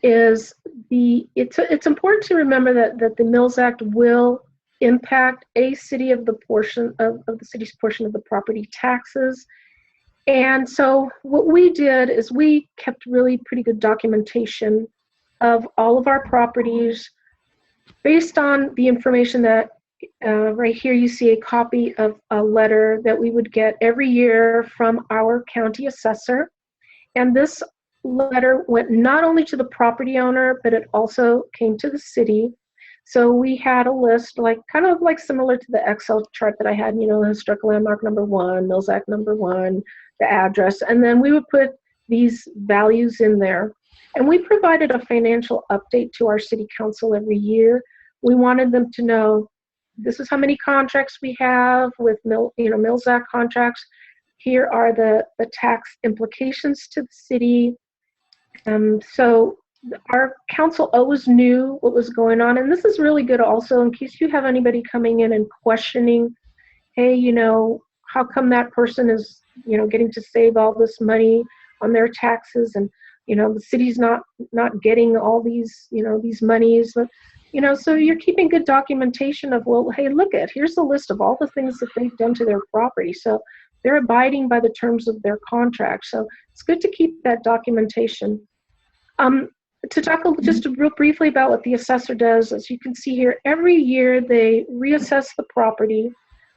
[SPEAKER 3] is it's important to remember that the Mills Act will impact a city of the portion of the city's portion of the property taxes. And so what we did is we kept really pretty good documentation of all of our properties based on the information that right here you see a copy of a letter that we would get every year from our county assessor. And this letter went not only to the property owner, but it also came to the city. So we had a list, like kind of like similar to the Excel chart that I had, you know, the historical landmark number 1, Mills Act number 1, the address, and then we would put these values in there. And we provided a financial update to our city council every year. We wanted them to know this is how many contracts we have with Mills Act contracts. Here are the tax implications to the city. So our council always knew what was going on, and this is really good also in case you have anybody coming in and questioning, hey, you know, how come that person is, you know, getting to save all this money on their taxes, and, you know, the city's not getting all these, you know, these monies, you know, so you're keeping good documentation of, well, hey, here's the list of all the things that they've done to their property. So they're abiding by the terms of their contract. So it's good to keep that documentation. To talk just real briefly about what the assessor does, as you can see here, every year they reassess the property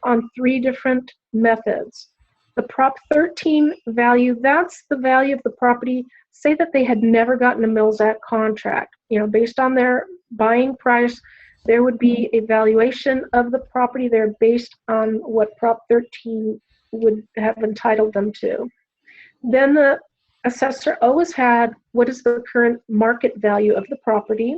[SPEAKER 3] on 3 different methods. The Prop 13 value, that's the value of the property. Say that they had never gotten a Mills Act contract. You know, based on their buying price, there would be a valuation of the property there based on what Prop 13 would have entitled them to. Then the assessor always had what is the current market value of the property.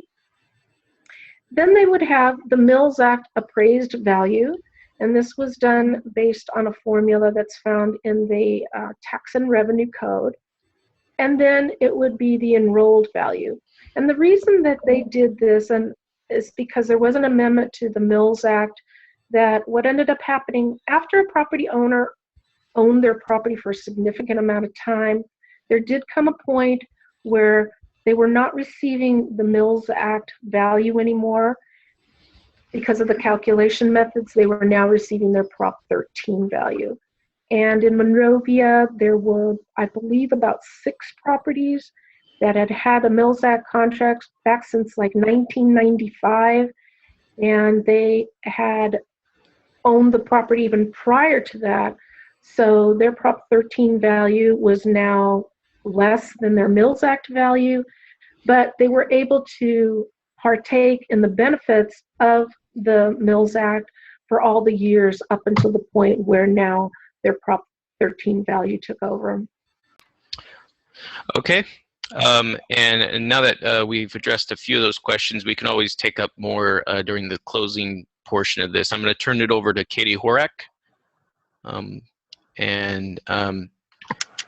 [SPEAKER 3] Then they would have the Mills Act appraised value, And this was done based on a formula that's found in the Tax and Revenue Code. And then it would be the enrolled value. And the reason that they did this is because there was an amendment to the Mills Act that what ended up happening after a property owner owned their property for a significant amount of time, there did come a point where they were not receiving the Mills Act value anymore. Because of the calculation methods, they were now receiving their Prop 13 value. And in Monrovia, there were, I believe, about 6 properties that had had a Mills Act contract back since like 1995. And they had owned the property even prior to that. So their Prop 13 value was now less than their Mills Act value, but they were able to partake in the benefits of the Mills Act for all the years up until the point where now their Prop 13 value took over.
[SPEAKER 1] Okay. And now that we've addressed a few of those questions, we can always take up more during the closing portion of this. I'm going to turn it over to Katie Horak.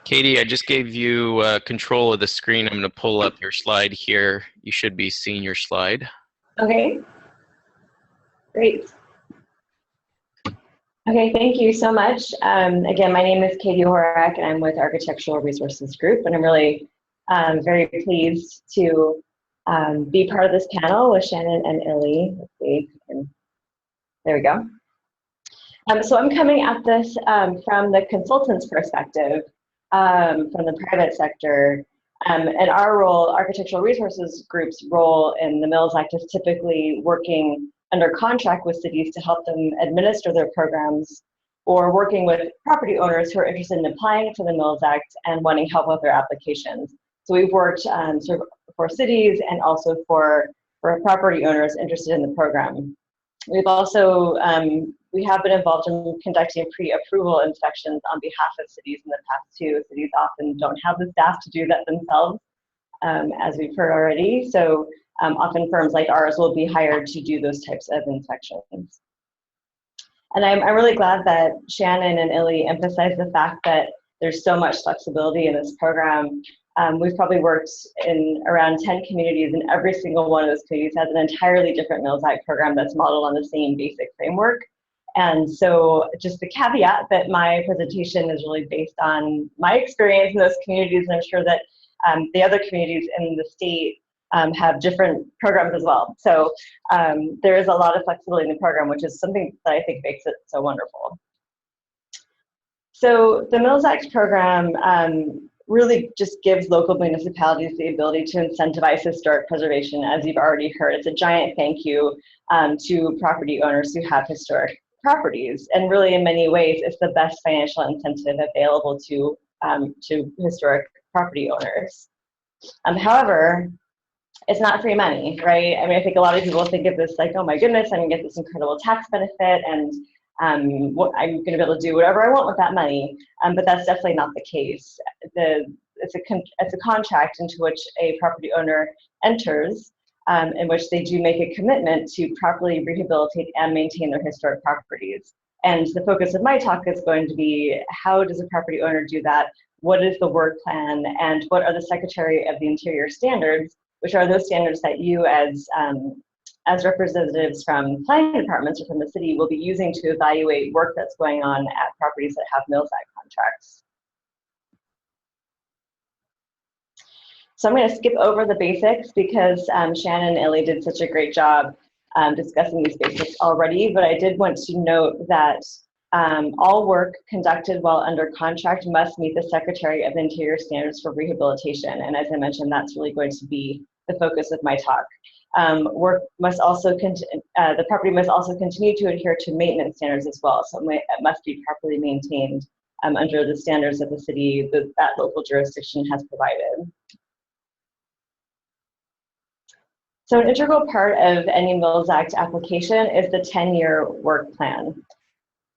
[SPEAKER 1] Katie, I just gave you control of the screen. I'm going to pull up your slide here. You should be seeing your slide.
[SPEAKER 4] Okay. Great. Okay, thank you so much. Again, my name is Katie Horak, and I'm with Architectural Resources Group, and I'm really very pleased to be part of this panel with Shannon and Illy. Let's see. There we go. So I'm coming at this from the consultant's perspective, from the private sector. And our role, Architectural Resources Group's role in the Mills Act is typically working under contract with cities to help them administer their programs, or working with property owners who are interested in applying to the Mills Act and wanting help with their applications. So we've worked sort of for cities and also for property owners interested in the program. We've also, we have been involved in conducting pre-approval inspections on behalf of cities in the past too. Cities often don't have the staff to do that themselves, as we've heard already. So often firms like ours will be hired to do those types of inspections. And I'm really glad that Shannon and Illy emphasized the fact that there's so much flexibility in this program. We've probably worked in around 10 communities, and every single one of those communities has an entirely different Mills Act program that's modeled on the same basic framework. And so just the caveat that my presentation is really based on my experience in those communities, and I'm sure that the other communities in the state have different programs as well. So there is a lot of flexibility in the program, which is something that I think makes it so wonderful. So the Mills Act program really just gives local municipalities the ability to incentivize historic preservation. As you've already heard, it's a giant thank you to property owners who have historic properties. And really, in many ways, it's the best financial incentive available to historic property owners. Going it's not free money, right? I mean, I think a lot of people think of this like, oh my goodness, I'm gonna get this incredible tax benefit, and I'm gonna be able to do whatever I want with that money. But that's definitely not the case. It's a contract into which a property owner enters, in which they do make a commitment to properly rehabilitate and maintain their historic properties. And the focus of my talk is going to be, how does a property owner do that? What is the work plan? And what are the Secretary of the Interior standards, which are those standards that you as representatives from planning departments or from the city will be using to evaluate work that's going on at properties that have Mills Act contracts. So I'm going to skip over the basics because Shannon and Illy did such a great job discussing these basics already, but I did want to note that all work conducted while under contract must meet the Secretary of the Interior standards for rehabilitation. And as I mentioned, that's really going to be the focus of my talk. Work must also, the property must also continue to adhere to maintenance standards as well. So it must be properly maintained under the standards that the city, that local jurisdiction has provided. So an integral part of any Mills Act application is the 10-year work plan.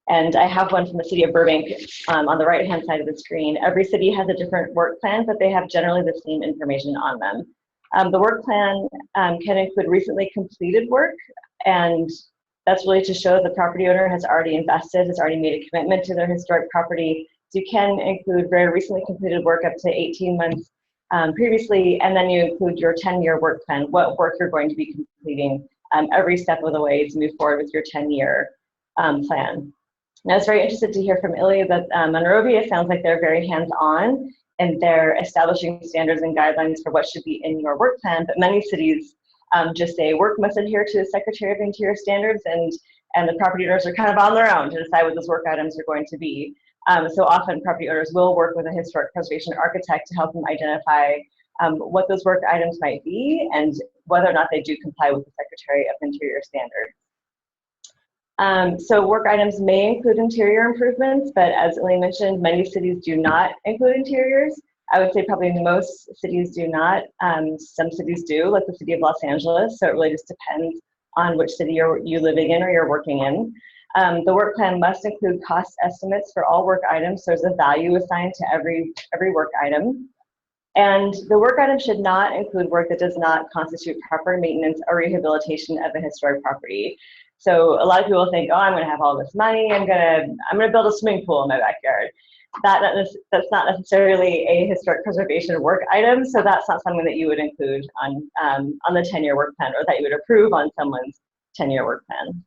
[SPEAKER 4] And I have one from the city of Burbank on the right-hand side of the screen. Every city has a different work plan, but they have generally the same information on them. The work plan can include recently completed work, and That's really to show the property owner has already invested, has already made a commitment to their historic property. So you can include very recently completed work up to 18 months previously, and then you include your 10-year work plan, what work you're going to be completing every step of the way to move forward with your 10-year plan. And I was very interested to hear from Ilya that Monrovia sounds like they're very hands-on and they're establishing standards and guidelines for what should be in your work plan, but many cities just say work must adhere to the Secretary of the Interior standards, and the property owners are kind of on their own to decide what those work items are going to be. So often property owners will work with a historic preservation architect to help them identify what those work items might be and whether or not they do comply with the Secretary of the Interior standards. So work items may include interior improvements, but as Elaine mentioned, many cities do not include interiors. I would say probably most cities do not. Some cities do, like the city of Los Angeles, so it really just depends on which city you're living in or you're working in. The work plan must include cost estimates for all work items, so there's a value assigned to every work item. And the work item should not include work that does not constitute proper maintenance or rehabilitation of a historic property. So a lot of people think, oh, I'm going to have all this money, I'm going to build a swimming pool in my backyard. That's not necessarily a historic preservation work item, so that's not something that you would include on the 10-year work plan, or that you would approve on someone's 10-year work plan.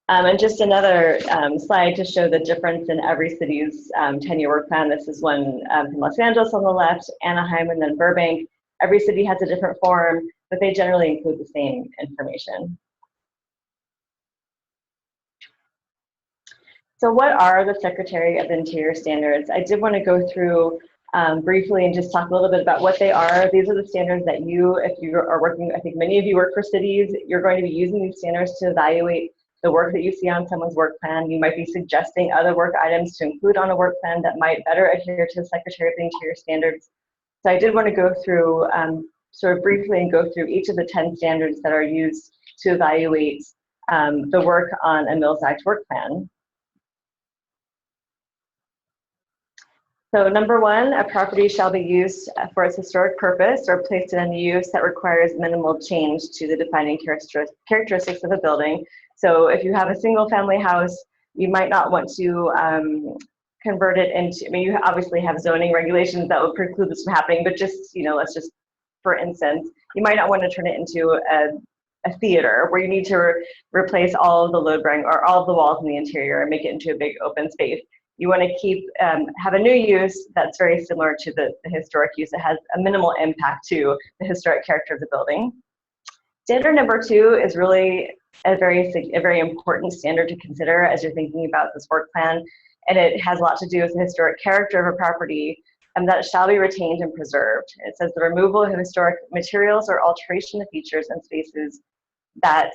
[SPEAKER 4] And just another slide to show the difference in every city's 10-year work plan. This is one from Los Angeles on the left, Anaheim, and then Burbank. Every city has a different form, but they generally include the same information. So what are the Secretary of the Interior standards? I did want to go through briefly and just talk a little bit about what they are. These are the standards that you, if you are working, I think many of you work for cities, you're going to be using these standards to evaluate the work that you see on someone's work plan. You might be suggesting other work items to include on a work plan that might better adhere to the Secretary of the Interior standards. So I did want to go through sort of briefly and go through each of the 10 standards that are used to evaluate the work on a Mills Act work plan. So number one, a property shall be used for its historic purpose or placed in a use that requires minimal change to the defining characteristics of a building. So if you have a single family house, you might not want to convert it into, I mean, you obviously have zoning regulations that would preclude this from happening, but just, you know, let's just, for instance, you might not want to turn it into a theater where you need to replace all of the load bearing or all of the walls in the interior and make it into a big open space. You want to keep, have a new use that's very similar to the historic use. It has a minimal impact to the historic character of the building. Standard number two is really a very important standard to consider as you're thinking about this work plan. And it has a lot to do with the historic character of a property, and that shall be retained and preserved. It says the removal of historic materials or alteration of features and spaces that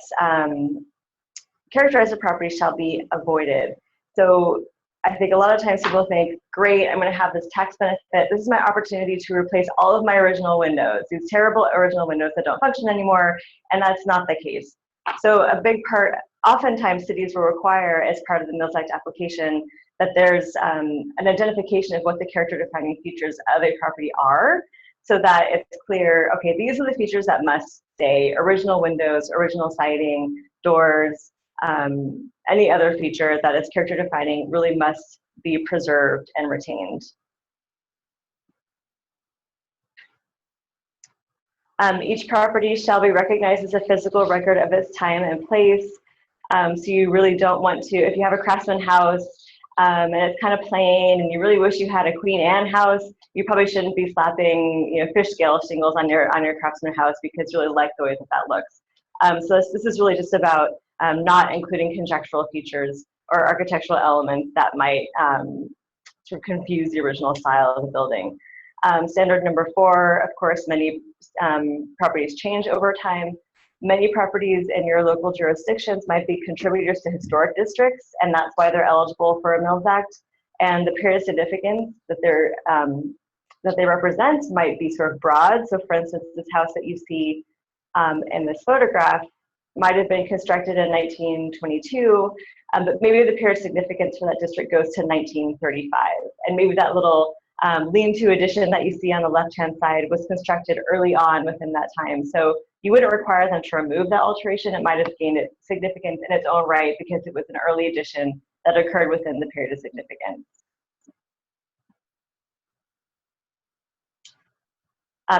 [SPEAKER 4] characterize a property shall be avoided. So I think a lot of times people think, great, I'm going to have this tax benefit. This is my opportunity to replace all of my original windows, these terrible original windows that don't function anymore, and that's not the case. So a big part, oftentimes cities will require as part of the Mills Act application that there's an identification of what the character defining features of a property are, so that it's clear, okay, these are the features that must stay: original windows, original siding, doors, any other feature that is character defining really must be preserved and retained. Each property shall be recognized as a physical record of its time and place. So you really don't want to, if you have a craftsman house and it's kind of plain and you really wish you had a Queen Anne house, you probably shouldn't be slapping, you know, fish scale shingles on your craftsman house because you really like the way that that looks. So this is really just about not including conjectural features or architectural elements that might sort of confuse the original style of the building. Standard number four, of course, many properties change over time. Many properties in your local jurisdictions might be contributors to historic districts, and that's why they're eligible for a Mills Act. And the period of significance that they represent might be sort of broad. So for instance, this house that you see in this photograph might have been constructed in 1922, but maybe the period of significance for that district goes to 1935. And maybe that little lean-to addition that you see on the left-hand side was constructed early on within that time. So you wouldn't require them to remove that alteration. It might have gained significance in its own right because it was an early addition that occurred within the period of significance.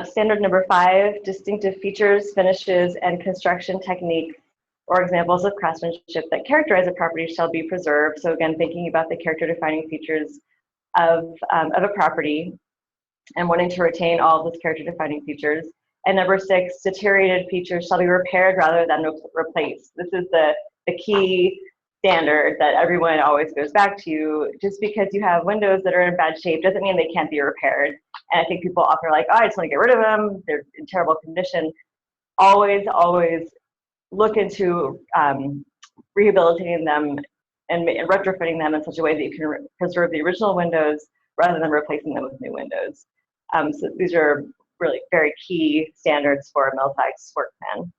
[SPEAKER 4] Standard number 5, distinctive features, finishes, and construction techniques or examples of craftsmanship that characterize a property shall be preserved. So again, thinking about the character defining features of a property and wanting to retain all of those character defining features. And number 6, deteriorated features shall be repaired rather than replaced. This is the key standard that everyone always goes back to. Just because you have windows that are in bad shape doesn't mean they can't be repaired. And I think people often are like, oh, I just want to get rid of them. They're in terrible condition. Always, always look into rehabilitating them and retrofitting them in such a way that you can preserve the original windows rather than replacing them with new windows. So these are really very key standards for a Mills-Act work plan.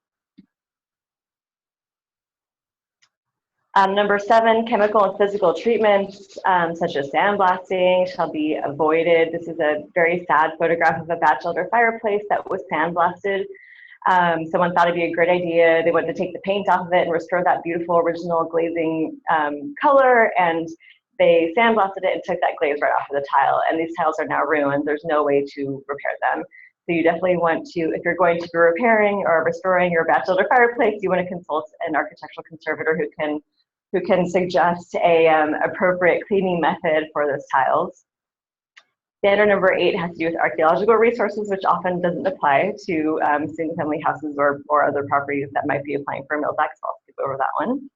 [SPEAKER 4] Number 7, chemical and physical treatments such as sandblasting shall be avoided. This is a very sad photograph of a bachelor fireplace that was sandblasted. Someone thought it'd be a great idea. They wanted to take the paint off of it and restore that beautiful original glazing color, and they sandblasted it and took that glaze right off of the tile. And these tiles are now ruined. There's no way to repair them. So you definitely want to, if you're going to be repairing or restoring your bachelor fireplace, you want to consult an architectural conservator who can suggest a appropriate cleaning method for those tiles. Standard number 8 has to do with archaeological resources, which often doesn't apply to single-family houses or other properties that might be applying for Mills-Act, so I'll skip over that one.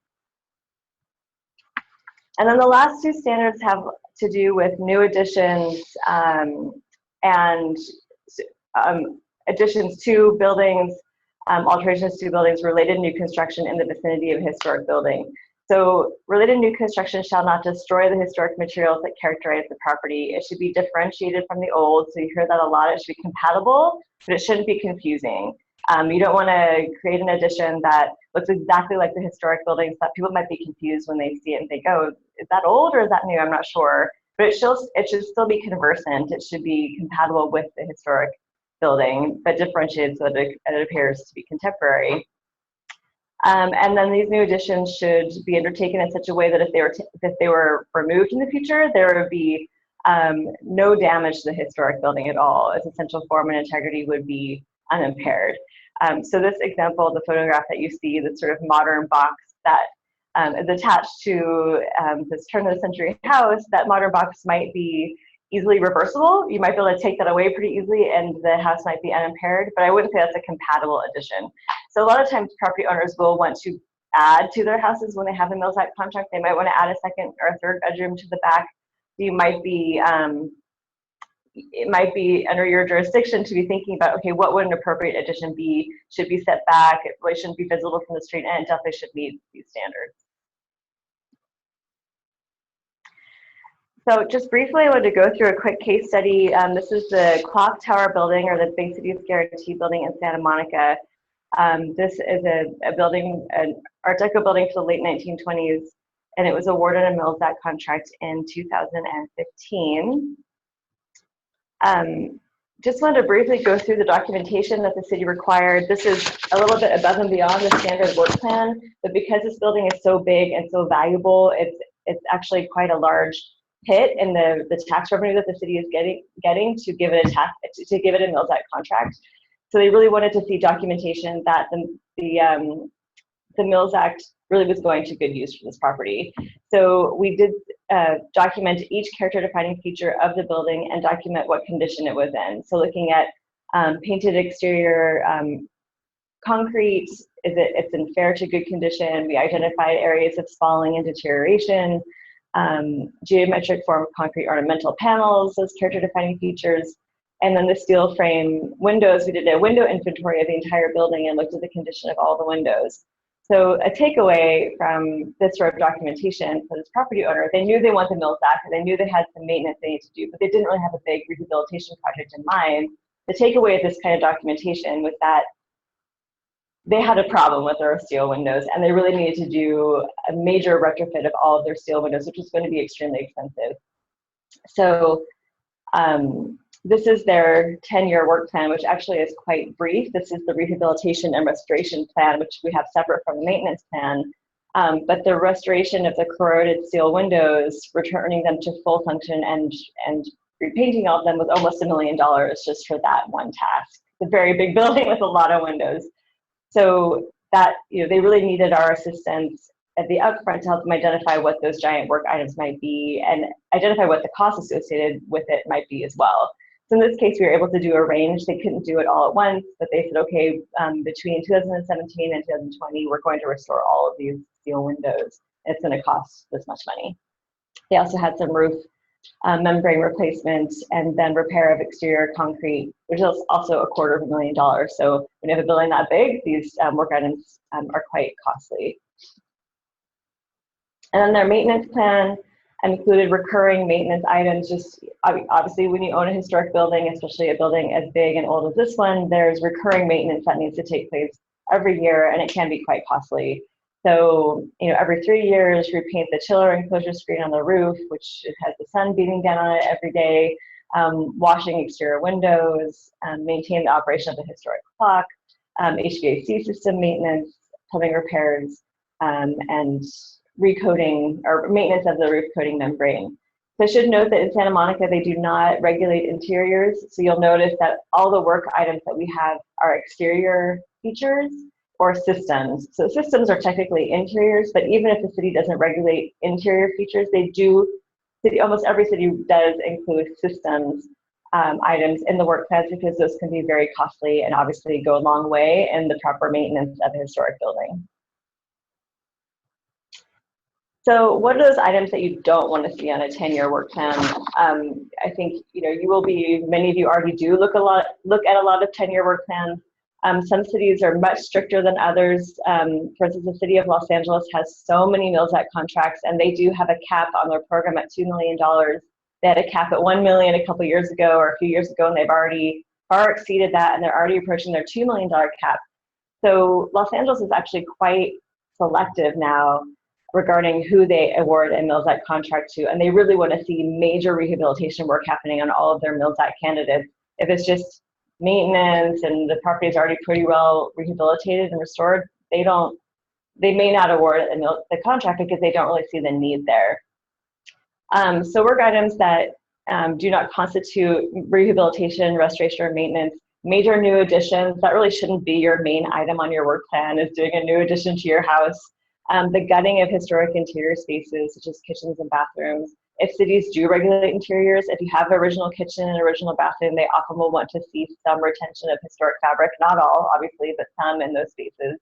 [SPEAKER 4] And then the last 2 standards have to do with new additions and additions to buildings, alterations to buildings, related new construction in the vicinity of a historic building. So related new construction shall not destroy the historic materials that characterize the property. It should be differentiated from the old. So you hear that a lot. It should be compatible, but it shouldn't be confusing. You don't want to create an addition that looks exactly like the historic buildings that people might be confused when they see it and think, oh, is that old or is that new? I'm not sure. But it should still be conversant. It should be compatible with the historic building, but differentiated so that it appears to be contemporary. And then these new additions should be undertaken in such a way that if they were removed in the future, there would be no damage to the historic building at all. Its essential form and integrity would be unimpaired. So this example, the photograph that you see, this sort of modern box that is attached to this turn of the century house, that modern box might be easily reversible. You might be able to take that away pretty easily and the house might be unimpaired, but I wouldn't say that's a compatible addition. So a lot of times property owners will want to add to their houses when they have a Mills-Act contract. They might want to add a second or a third bedroom to the back. You might be, it might be under your jurisdiction to be thinking about, okay, what would an appropriate addition be? Should be set back, it really shouldn't be visible from the street, and it definitely should meet these standards. So just briefly, I wanted to go through a quick case study. This is the Clock Tower building, or the Big Cities Guarantee building in Santa Monica. This is a building, an Art Deco building for the late 1920s, and it was awarded a Mills-Act contract in 2015. Just wanted to briefly go through the documentation that the city required. This is a little bit above and beyond the standard work plan, but because this building is so big and so valuable, it's actually quite a large hit in the tax revenue that the city is getting to give it a Mills-Act contract. So they really wanted to see documentation that the Mills-Act really was going to good use for this property. So we did document each character defining feature of the building and document what condition it was in. So looking at painted exterior concrete, it's in fair to good condition. We identified areas of spalling and deterioration, geometric form of concrete ornamental panels, those character defining features. And then the steel frame windows, we did a window inventory of the entire building and looked at the condition of all the windows. So a takeaway from this sort of documentation for this property owner, they knew they wanted the Mills-Act and they knew they had some maintenance they needed to do, but they didn't really have a big rehabilitation project in mind. The takeaway of this kind of documentation was that they had a problem with their steel windows and they really needed to do a major retrofit of all of their steel windows, which was going to be extremely expensive. So This is their 10-year work plan, which actually is quite brief. This is the rehabilitation and restoration plan, which we have separate from the maintenance plan. But the restoration of the corroded steel windows, returning them to full function and repainting all of them was almost $1 million just for that one task. It's a very big building with a lot of windows. So that, they really needed our assistance at the upfront to help them identify what those giant work items might be and identify what the costs associated with it might be as well. So in this case, we were able to do a range. They couldn't do it all at once, but they said, okay, between 2017 and 2020, we're going to restore all of these steel windows. It's going to cost this much money. They also had some roof membrane replacement and then repair of exterior concrete, which is also $250,000. So when you have a building that big, these work items are quite costly. And then their maintenance plan included recurring maintenance items. Just obviously when you own a historic building, especially a building as big and old as this one, there's recurring maintenance that needs to take place every year, and it can be quite costly. So, every 3 years, repaint the chiller enclosure screen on the roof, which it has the sun beating down on it every day, washing exterior windows, maintain the operation of the historic clock, HVAC system maintenance, plumbing repairs, and recoating or maintenance of the roof coating membrane. So I should note that in Santa Monica, they do not regulate interiors. So you'll notice that all the work items that we have are exterior features or systems. So systems are technically interiors, but even if the city doesn't regulate interior features, they do, almost every city does include systems items in the work plans because those can be very costly and obviously go a long way in the proper maintenance of a historic building. So what are those items that you don't want to see on a 10-year work plan? I think you will be, many of you already do look at a lot of 10-year work plans. Some cities are much stricter than others. For instance, the city of Los Angeles has so many Mills Act contracts, and they do have a cap on their program at $2 million. They had a cap at $1 million a couple years ago or a few years ago, and they've already far exceeded that, and they're already approaching their $2 million cap. So Los Angeles is actually quite selective now regarding who they award a Mills Act contract to, and they really want to see major rehabilitation work happening on all of their Mills Act candidates. If it's just maintenance and the property is already pretty well rehabilitated and restored, they may not award the contract because they don't really see the need there. So work items that do not constitute rehabilitation, restoration, or maintenance, major new additions, that really shouldn't be your main item on your work plan, is doing a new addition to your house. The gutting of historic interior spaces, such as kitchens and bathrooms. If cities do regulate interiors, if you have an original kitchen and original bathroom, they often will want to see some retention of historic fabric, not all, obviously, but some in those spaces.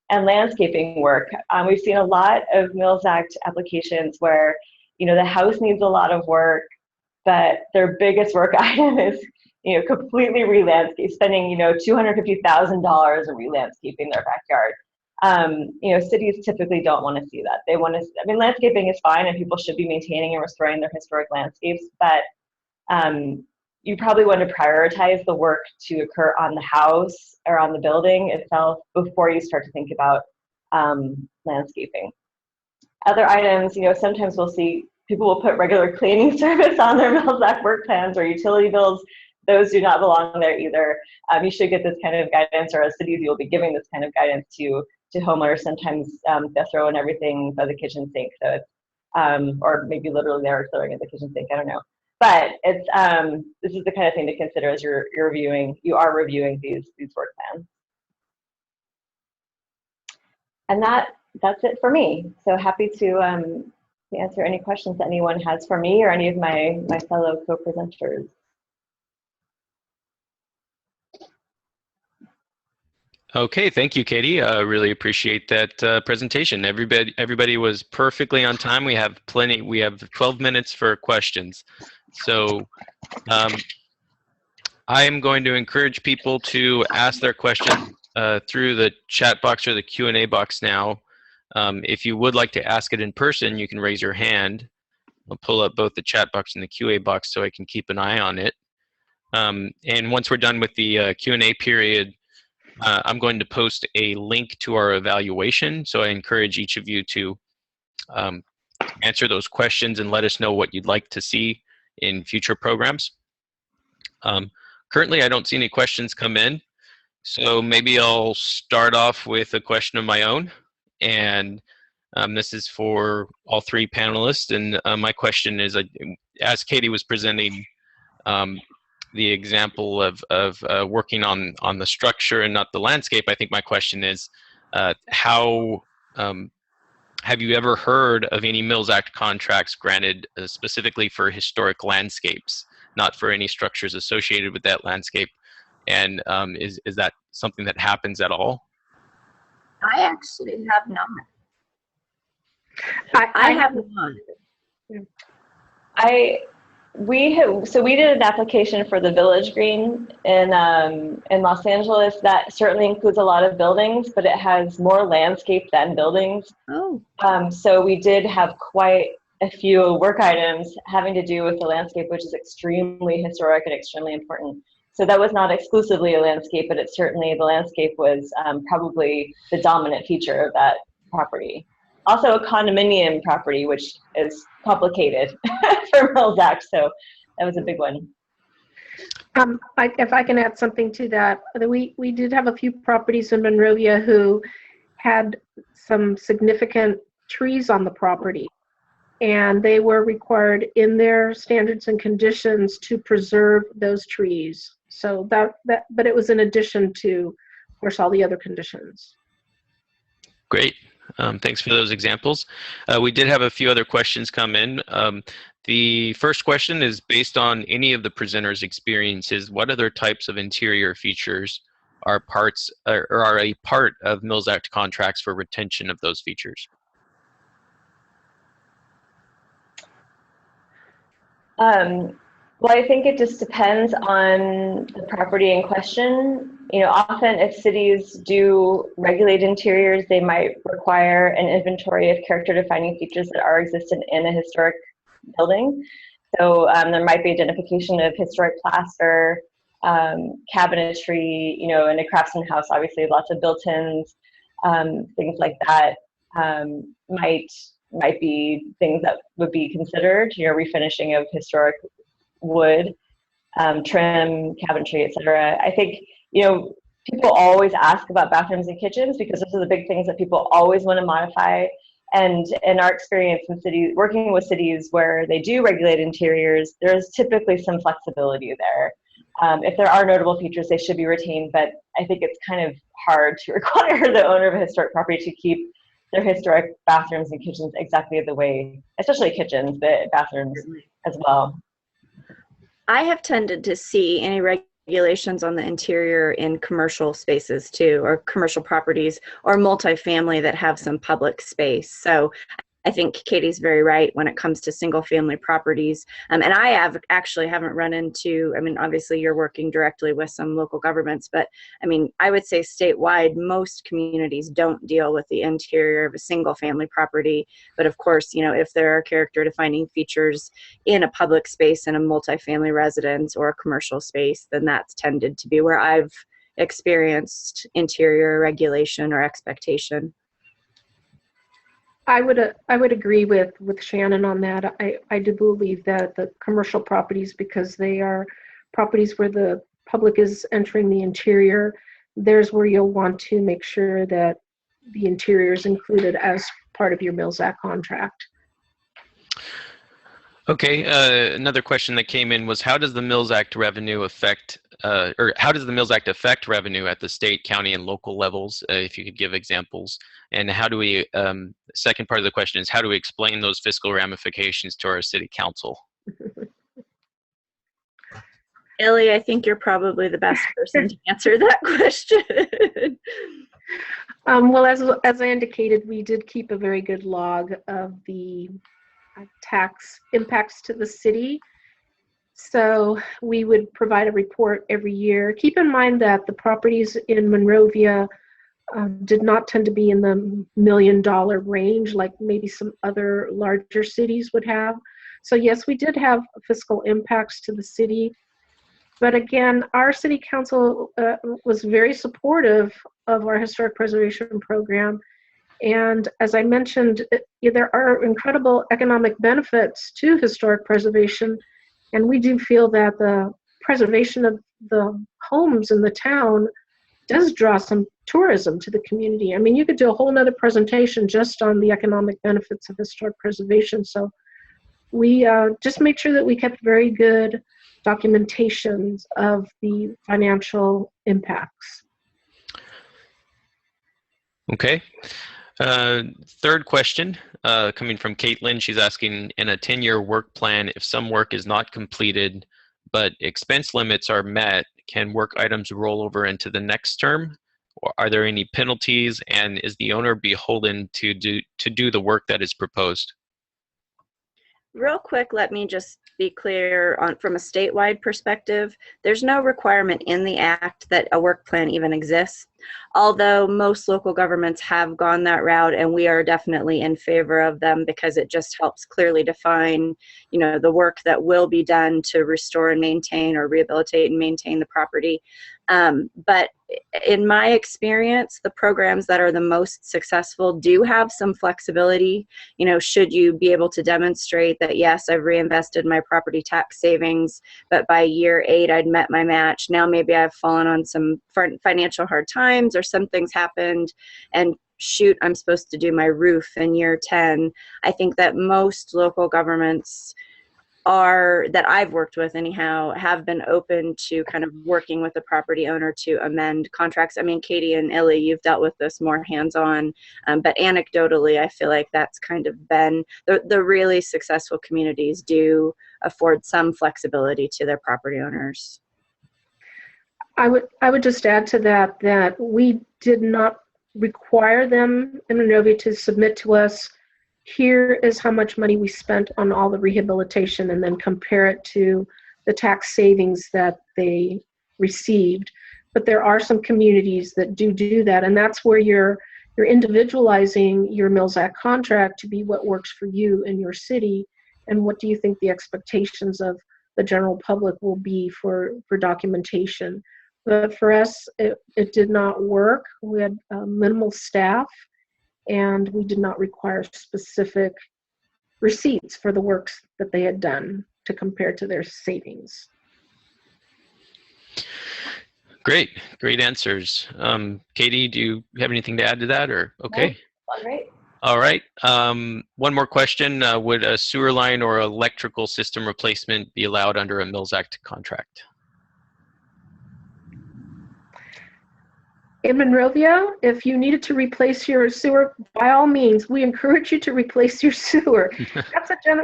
[SPEAKER 4] And landscaping work. We've seen a lot of Mills Act applications where, the house needs a lot of work, but their biggest work item is, completely re-landscape, spending, $250,000 in re-landscaping their backyard. Cities typically don't want to see that. They want to, landscaping is fine and people should be maintaining and restoring their historic landscapes, but you probably want to prioritize the work to occur on the house or on the building itself before you start to think about landscaping. Other items, sometimes we'll see people will put regular cleaning service on their Mills Act work plans or utility bills. Those do not belong there either. You should get this kind of guidance, or as cities, you'll be giving this kind of guidance to homeowners. Sometimes they'll throw in everything by the kitchen sink, so it's, or maybe literally they're throwing in the kitchen sink, I don't know. But it's this is the kind of thing to consider as you are reviewing these work plans. And that's it for me. So happy to answer any questions that anyone has for me or any of my fellow co-presenters.
[SPEAKER 1] Okay, thank you, Katie. Really appreciate that presentation. Everybody was perfectly on time. We have 12 minutes for questions. So I am going to encourage people to ask their questions through the chat box or the Q&A box now. If you would like to ask it in person, you can raise your hand. I'll pull up both the chat box and the QA box so I can keep an eye on it. And once we're done with the Q&A period, I'm going to post a link to our evaluation. So I encourage each of you to answer those questions and let us know what you'd like to see in future programs. Currently, I don't see any questions come in, so maybe I'll start off with a question of my own. And this is for all three panelists. And my question is, as Katie was presenting the example of working on the structure and not the landscape, I think my question is, how have you ever heard of any Mills Act contracts granted specifically for historic landscapes, not for any structures associated with that landscape? And is that something that happens at all?
[SPEAKER 2] I actually have not. I have not.
[SPEAKER 4] We did an application for the Village Green in Los Angeles. That certainly includes a lot of buildings, but it has more landscape than buildings.
[SPEAKER 2] Oh.
[SPEAKER 4] So we did have quite a few work items having to do with the landscape, which is extremely historic and extremely important. So that was not exclusively a landscape, but the landscape was probably the dominant feature of that property. Also a condominium property, which is complicated for Mills Act, so that was a big one.
[SPEAKER 3] If I can add something to that, we did have a few properties in Monrovia who had some significant trees on the property, and they were required in their standards and conditions to preserve those trees. So but it was in addition to, of course, all the other conditions.
[SPEAKER 1] Great. Thanks for those examples. We did have a few other questions come in. The first question is, based on any of the presenters' experiences, what other types of interior features are a part of Mills Act contracts for retention of those features?
[SPEAKER 4] Well, I think it just depends on the property in question. You know, often if cities do regulate interiors, they might require an inventory of character-defining features that are existent in a historic building. So there might be identification of historic plaster, cabinetry, you know, in a craftsman house, obviously lots of built-ins, things like that might be things that would be considered, you know, refinishing of historic wood, trim, cabinetry, etc. I think, you know, people always ask about bathrooms and kitchens because those are the big things that people always want to modify. And in our experience in cities, working with cities where they do regulate interiors, there's typically some flexibility there. If there are notable features, they should be retained, but I think it's kind of hard to require the owner of a historic property to keep their historic bathrooms and kitchens exactly the way, especially kitchens, but bathrooms as well.
[SPEAKER 2] I have tended to see any regulations on the interior in commercial spaces too, or commercial properties, or multifamily that have some public space. So I think Katie's very right when it comes to single family properties. And I haven't run into, I mean, obviously you're working directly with some local governments, but I mean, I would say statewide, most communities don't deal with the interior of a single family property. But of course, you know, if there are character defining features in a public space in a multifamily residence or a commercial space, then that's tended to be where I've experienced interior regulation or expectation.
[SPEAKER 3] I would agree with Shannon on that. I do believe that the commercial properties, because they are properties where the public is entering the interior, there's where you'll want to make sure that the interior is included as part of your Mills Act contract.
[SPEAKER 1] Okay, another question that came in was, how does the Mills Act revenue affect, or how does the Mills Act affect revenue at the state, county, and local levels? If you could give examples. And how do we, second part of the question is, how do we explain those fiscal ramifications to our city council?
[SPEAKER 2] Ellie, I think you're probably the best person to answer that question.
[SPEAKER 3] Well, as I indicated, we did keep a very good log of the tax impacts to the city. So we would provide a report every year. Keep in mind that the properties in Monrovia did not tend to be in the $1 million range like maybe some other larger cities would have. So yes, we did have fiscal impacts to the city. But again, our city council was very supportive of our historic preservation program. And as I mentioned, there are incredible economic benefits to historic preservation. And we do feel that the preservation of the homes in the town does draw some tourism to the community. I mean, you could do a whole nother presentation just on the economic benefits of historic preservation. So we just made sure that we kept very good documentations of the financial impacts.
[SPEAKER 1] Okay. Third question coming from Caitlin. She's asking, in a 10-year work plan, if some work is not completed but expense limits are met, can work items roll over into the next term? Or are there any penalties, and is the owner beholden to do the work that is proposed?
[SPEAKER 2] Real quick, let me just be clear on from a statewide perspective. There's no requirement in the act that a work plan even exists, although most local governments have gone that route, and we are definitely in favor of them because it just helps clearly define, you know, the work that will be done to restore and maintain or rehabilitate and maintain the property. But in my experience, the programs that are the most successful do have some flexibility. You know, should you be able to demonstrate that, yes, I've reinvested my property tax savings, but by year 8, I'd met my match. Now maybe I've fallen on some financial hard times or some things happened, and shoot, I'm supposed to do my roof in year 10. I think that most local governments that I've worked with anyhow, have been open to kind of working with the property owner to amend contracts. I mean, Katie and Illy, you've dealt with this more hands-on, but anecdotally, I feel like that's kind of been, the really successful communities do afford some flexibility to their property owners.
[SPEAKER 3] I would just add to that we did not require them in Monrovia to submit to us, here is how much money we spent on all the rehabilitation, and then compare it to the tax savings that they received. But there are some communities that do that, and that's where you're individualizing your Mills Act contract to be what works for you in your city, and what do you think the expectations of the general public will be for documentation. But for us, it did not work. We had minimal staff, and we did not require specific receipts for the works that they had done to compare to their savings.
[SPEAKER 1] Great answers. Katie, do you have anything to add to that, or okay?
[SPEAKER 4] No,
[SPEAKER 1] all right. One more question. Would a sewer line or electrical system replacement be allowed under a Mills Act contract?
[SPEAKER 3] In Monrovia, if you needed to replace your sewer, by all means, we encourage you to replace your sewer.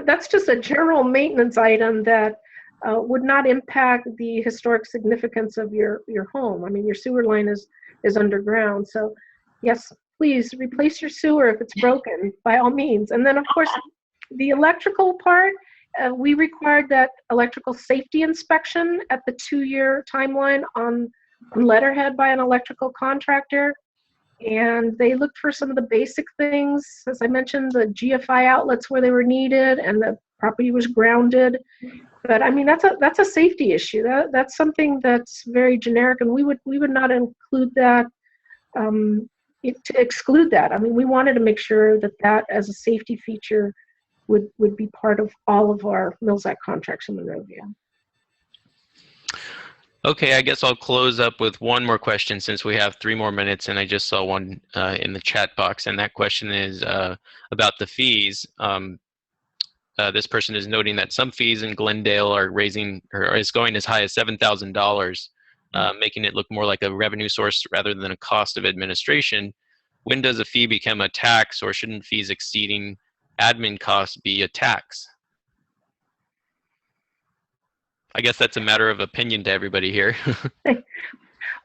[SPEAKER 3] That's just a general maintenance item that would not impact the historic significance of your home. I mean, your sewer line is underground. So yes, please replace your sewer if it's broken, by all means. And then of course, the electrical part, we required that electrical safety inspection at the 2-year timeline on letterhead by an electrical contractor, and they looked for some of the basic things. As I mentioned, the GFI outlets where they were needed, and the property was grounded. But I mean, that's a safety issue. That's something that's very generic, and we would not include that to exclude that. I mean, we wanted to make sure that as a safety feature would be part of all of our Mills Act contracts in Monrovia.
[SPEAKER 1] Okay, I guess I'll close up with one more question since we have 3 more minutes, and I just saw one in the chat box, and that question is about the fees. This person is noting that some fees in Glendale are is going as high as $7,000, making it look more like a revenue source rather than a cost of administration. When does a fee become a tax, or shouldn't fees exceeding admin costs be a tax? I guess that's a matter of opinion to everybody here.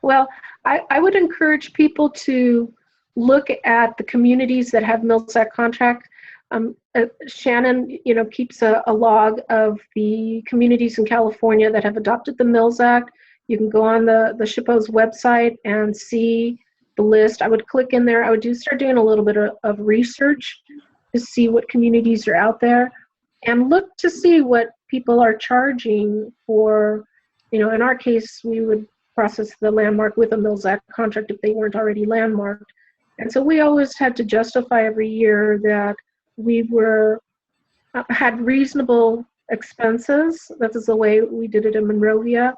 [SPEAKER 3] Well, I would encourage people to look at the communities that have Mills Act contract. Shannon, keeps a log of the communities in California that have adopted the Mills Act. You can go on the SHPO's website and see the list. I would click in there. I would start doing a little bit of research to see what communities are out there, and look to see what people are charging for, in our case, we would process the landmark with a Mills Act contract if they weren't already landmarked. And so we always had to justify every year that we had reasonable expenses. That is the way we did it in Monrovia.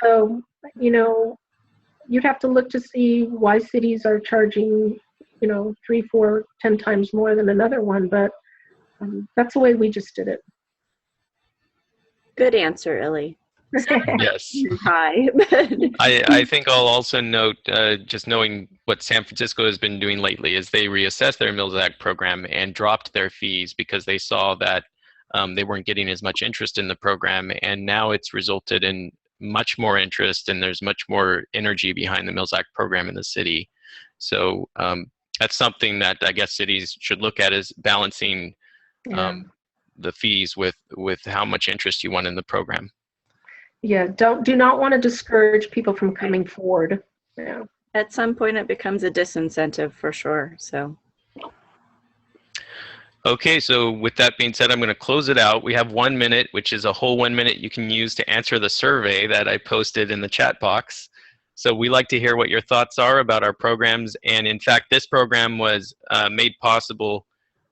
[SPEAKER 3] So, you know, you'd have to look to see why cities are charging, you know, 3, 4, 10 times more than another one, but that's the way we just did it.
[SPEAKER 2] Good answer, Illy.
[SPEAKER 1] Yes.
[SPEAKER 2] Hi.
[SPEAKER 1] I think I'll also note, just knowing what San Francisco has been doing lately, is they reassessed their Mills Act program and dropped their fees because they saw that they weren't getting as much interest in the program, and now it's resulted in much more interest, and there's much more energy behind the Mills Act program in the city. So that's something that I guess cities should look at, is balancing the fees with how much interest you want in the program.
[SPEAKER 3] Yeah, do not want to discourage people from coming forward. Yeah.
[SPEAKER 2] At some point, it becomes a disincentive for sure. So.
[SPEAKER 1] Okay, so with that being said, I'm going to close it out. We have 1 minute, which is a whole 1 minute you can use to answer the survey that I posted in the chat box. So we like to hear what your thoughts are about our programs. And in fact, this program was made possible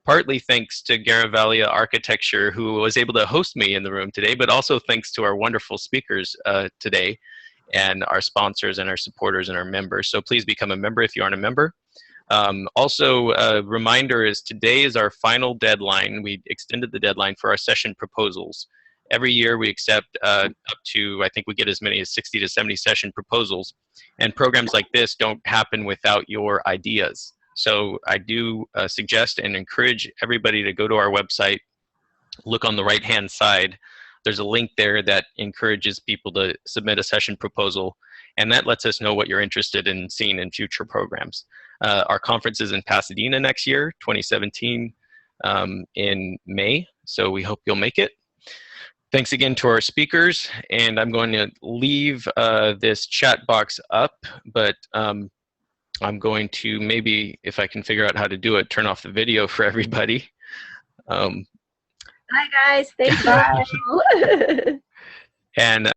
[SPEAKER 1] partly thanks to Garavalia Architecture, who was able to host me in the room today, but also thanks to our wonderful speakers today, and our sponsors and our supporters and our members. So please become a member if you aren't a member. Also, a reminder is today is our final deadline. We extended the deadline for our session proposals. Every year we accept up to, I think we get as many as 60 to 70 session proposals. And programs like this don't happen without your ideas. So I do suggest and encourage everybody to go to our website, look on the right-hand side. There's a link there that encourages people to submit a session proposal, and that lets us know what you're interested in seeing in future programs. Our conference is in Pasadena next year, 2017, in May, so we hope you'll make it. Thanks again to our speakers, and I'm going to leave this chat box up, but I'm going to, maybe if I can figure out how to do it, turn off the video for everybody.
[SPEAKER 2] Hi guys, thank you.
[SPEAKER 1] And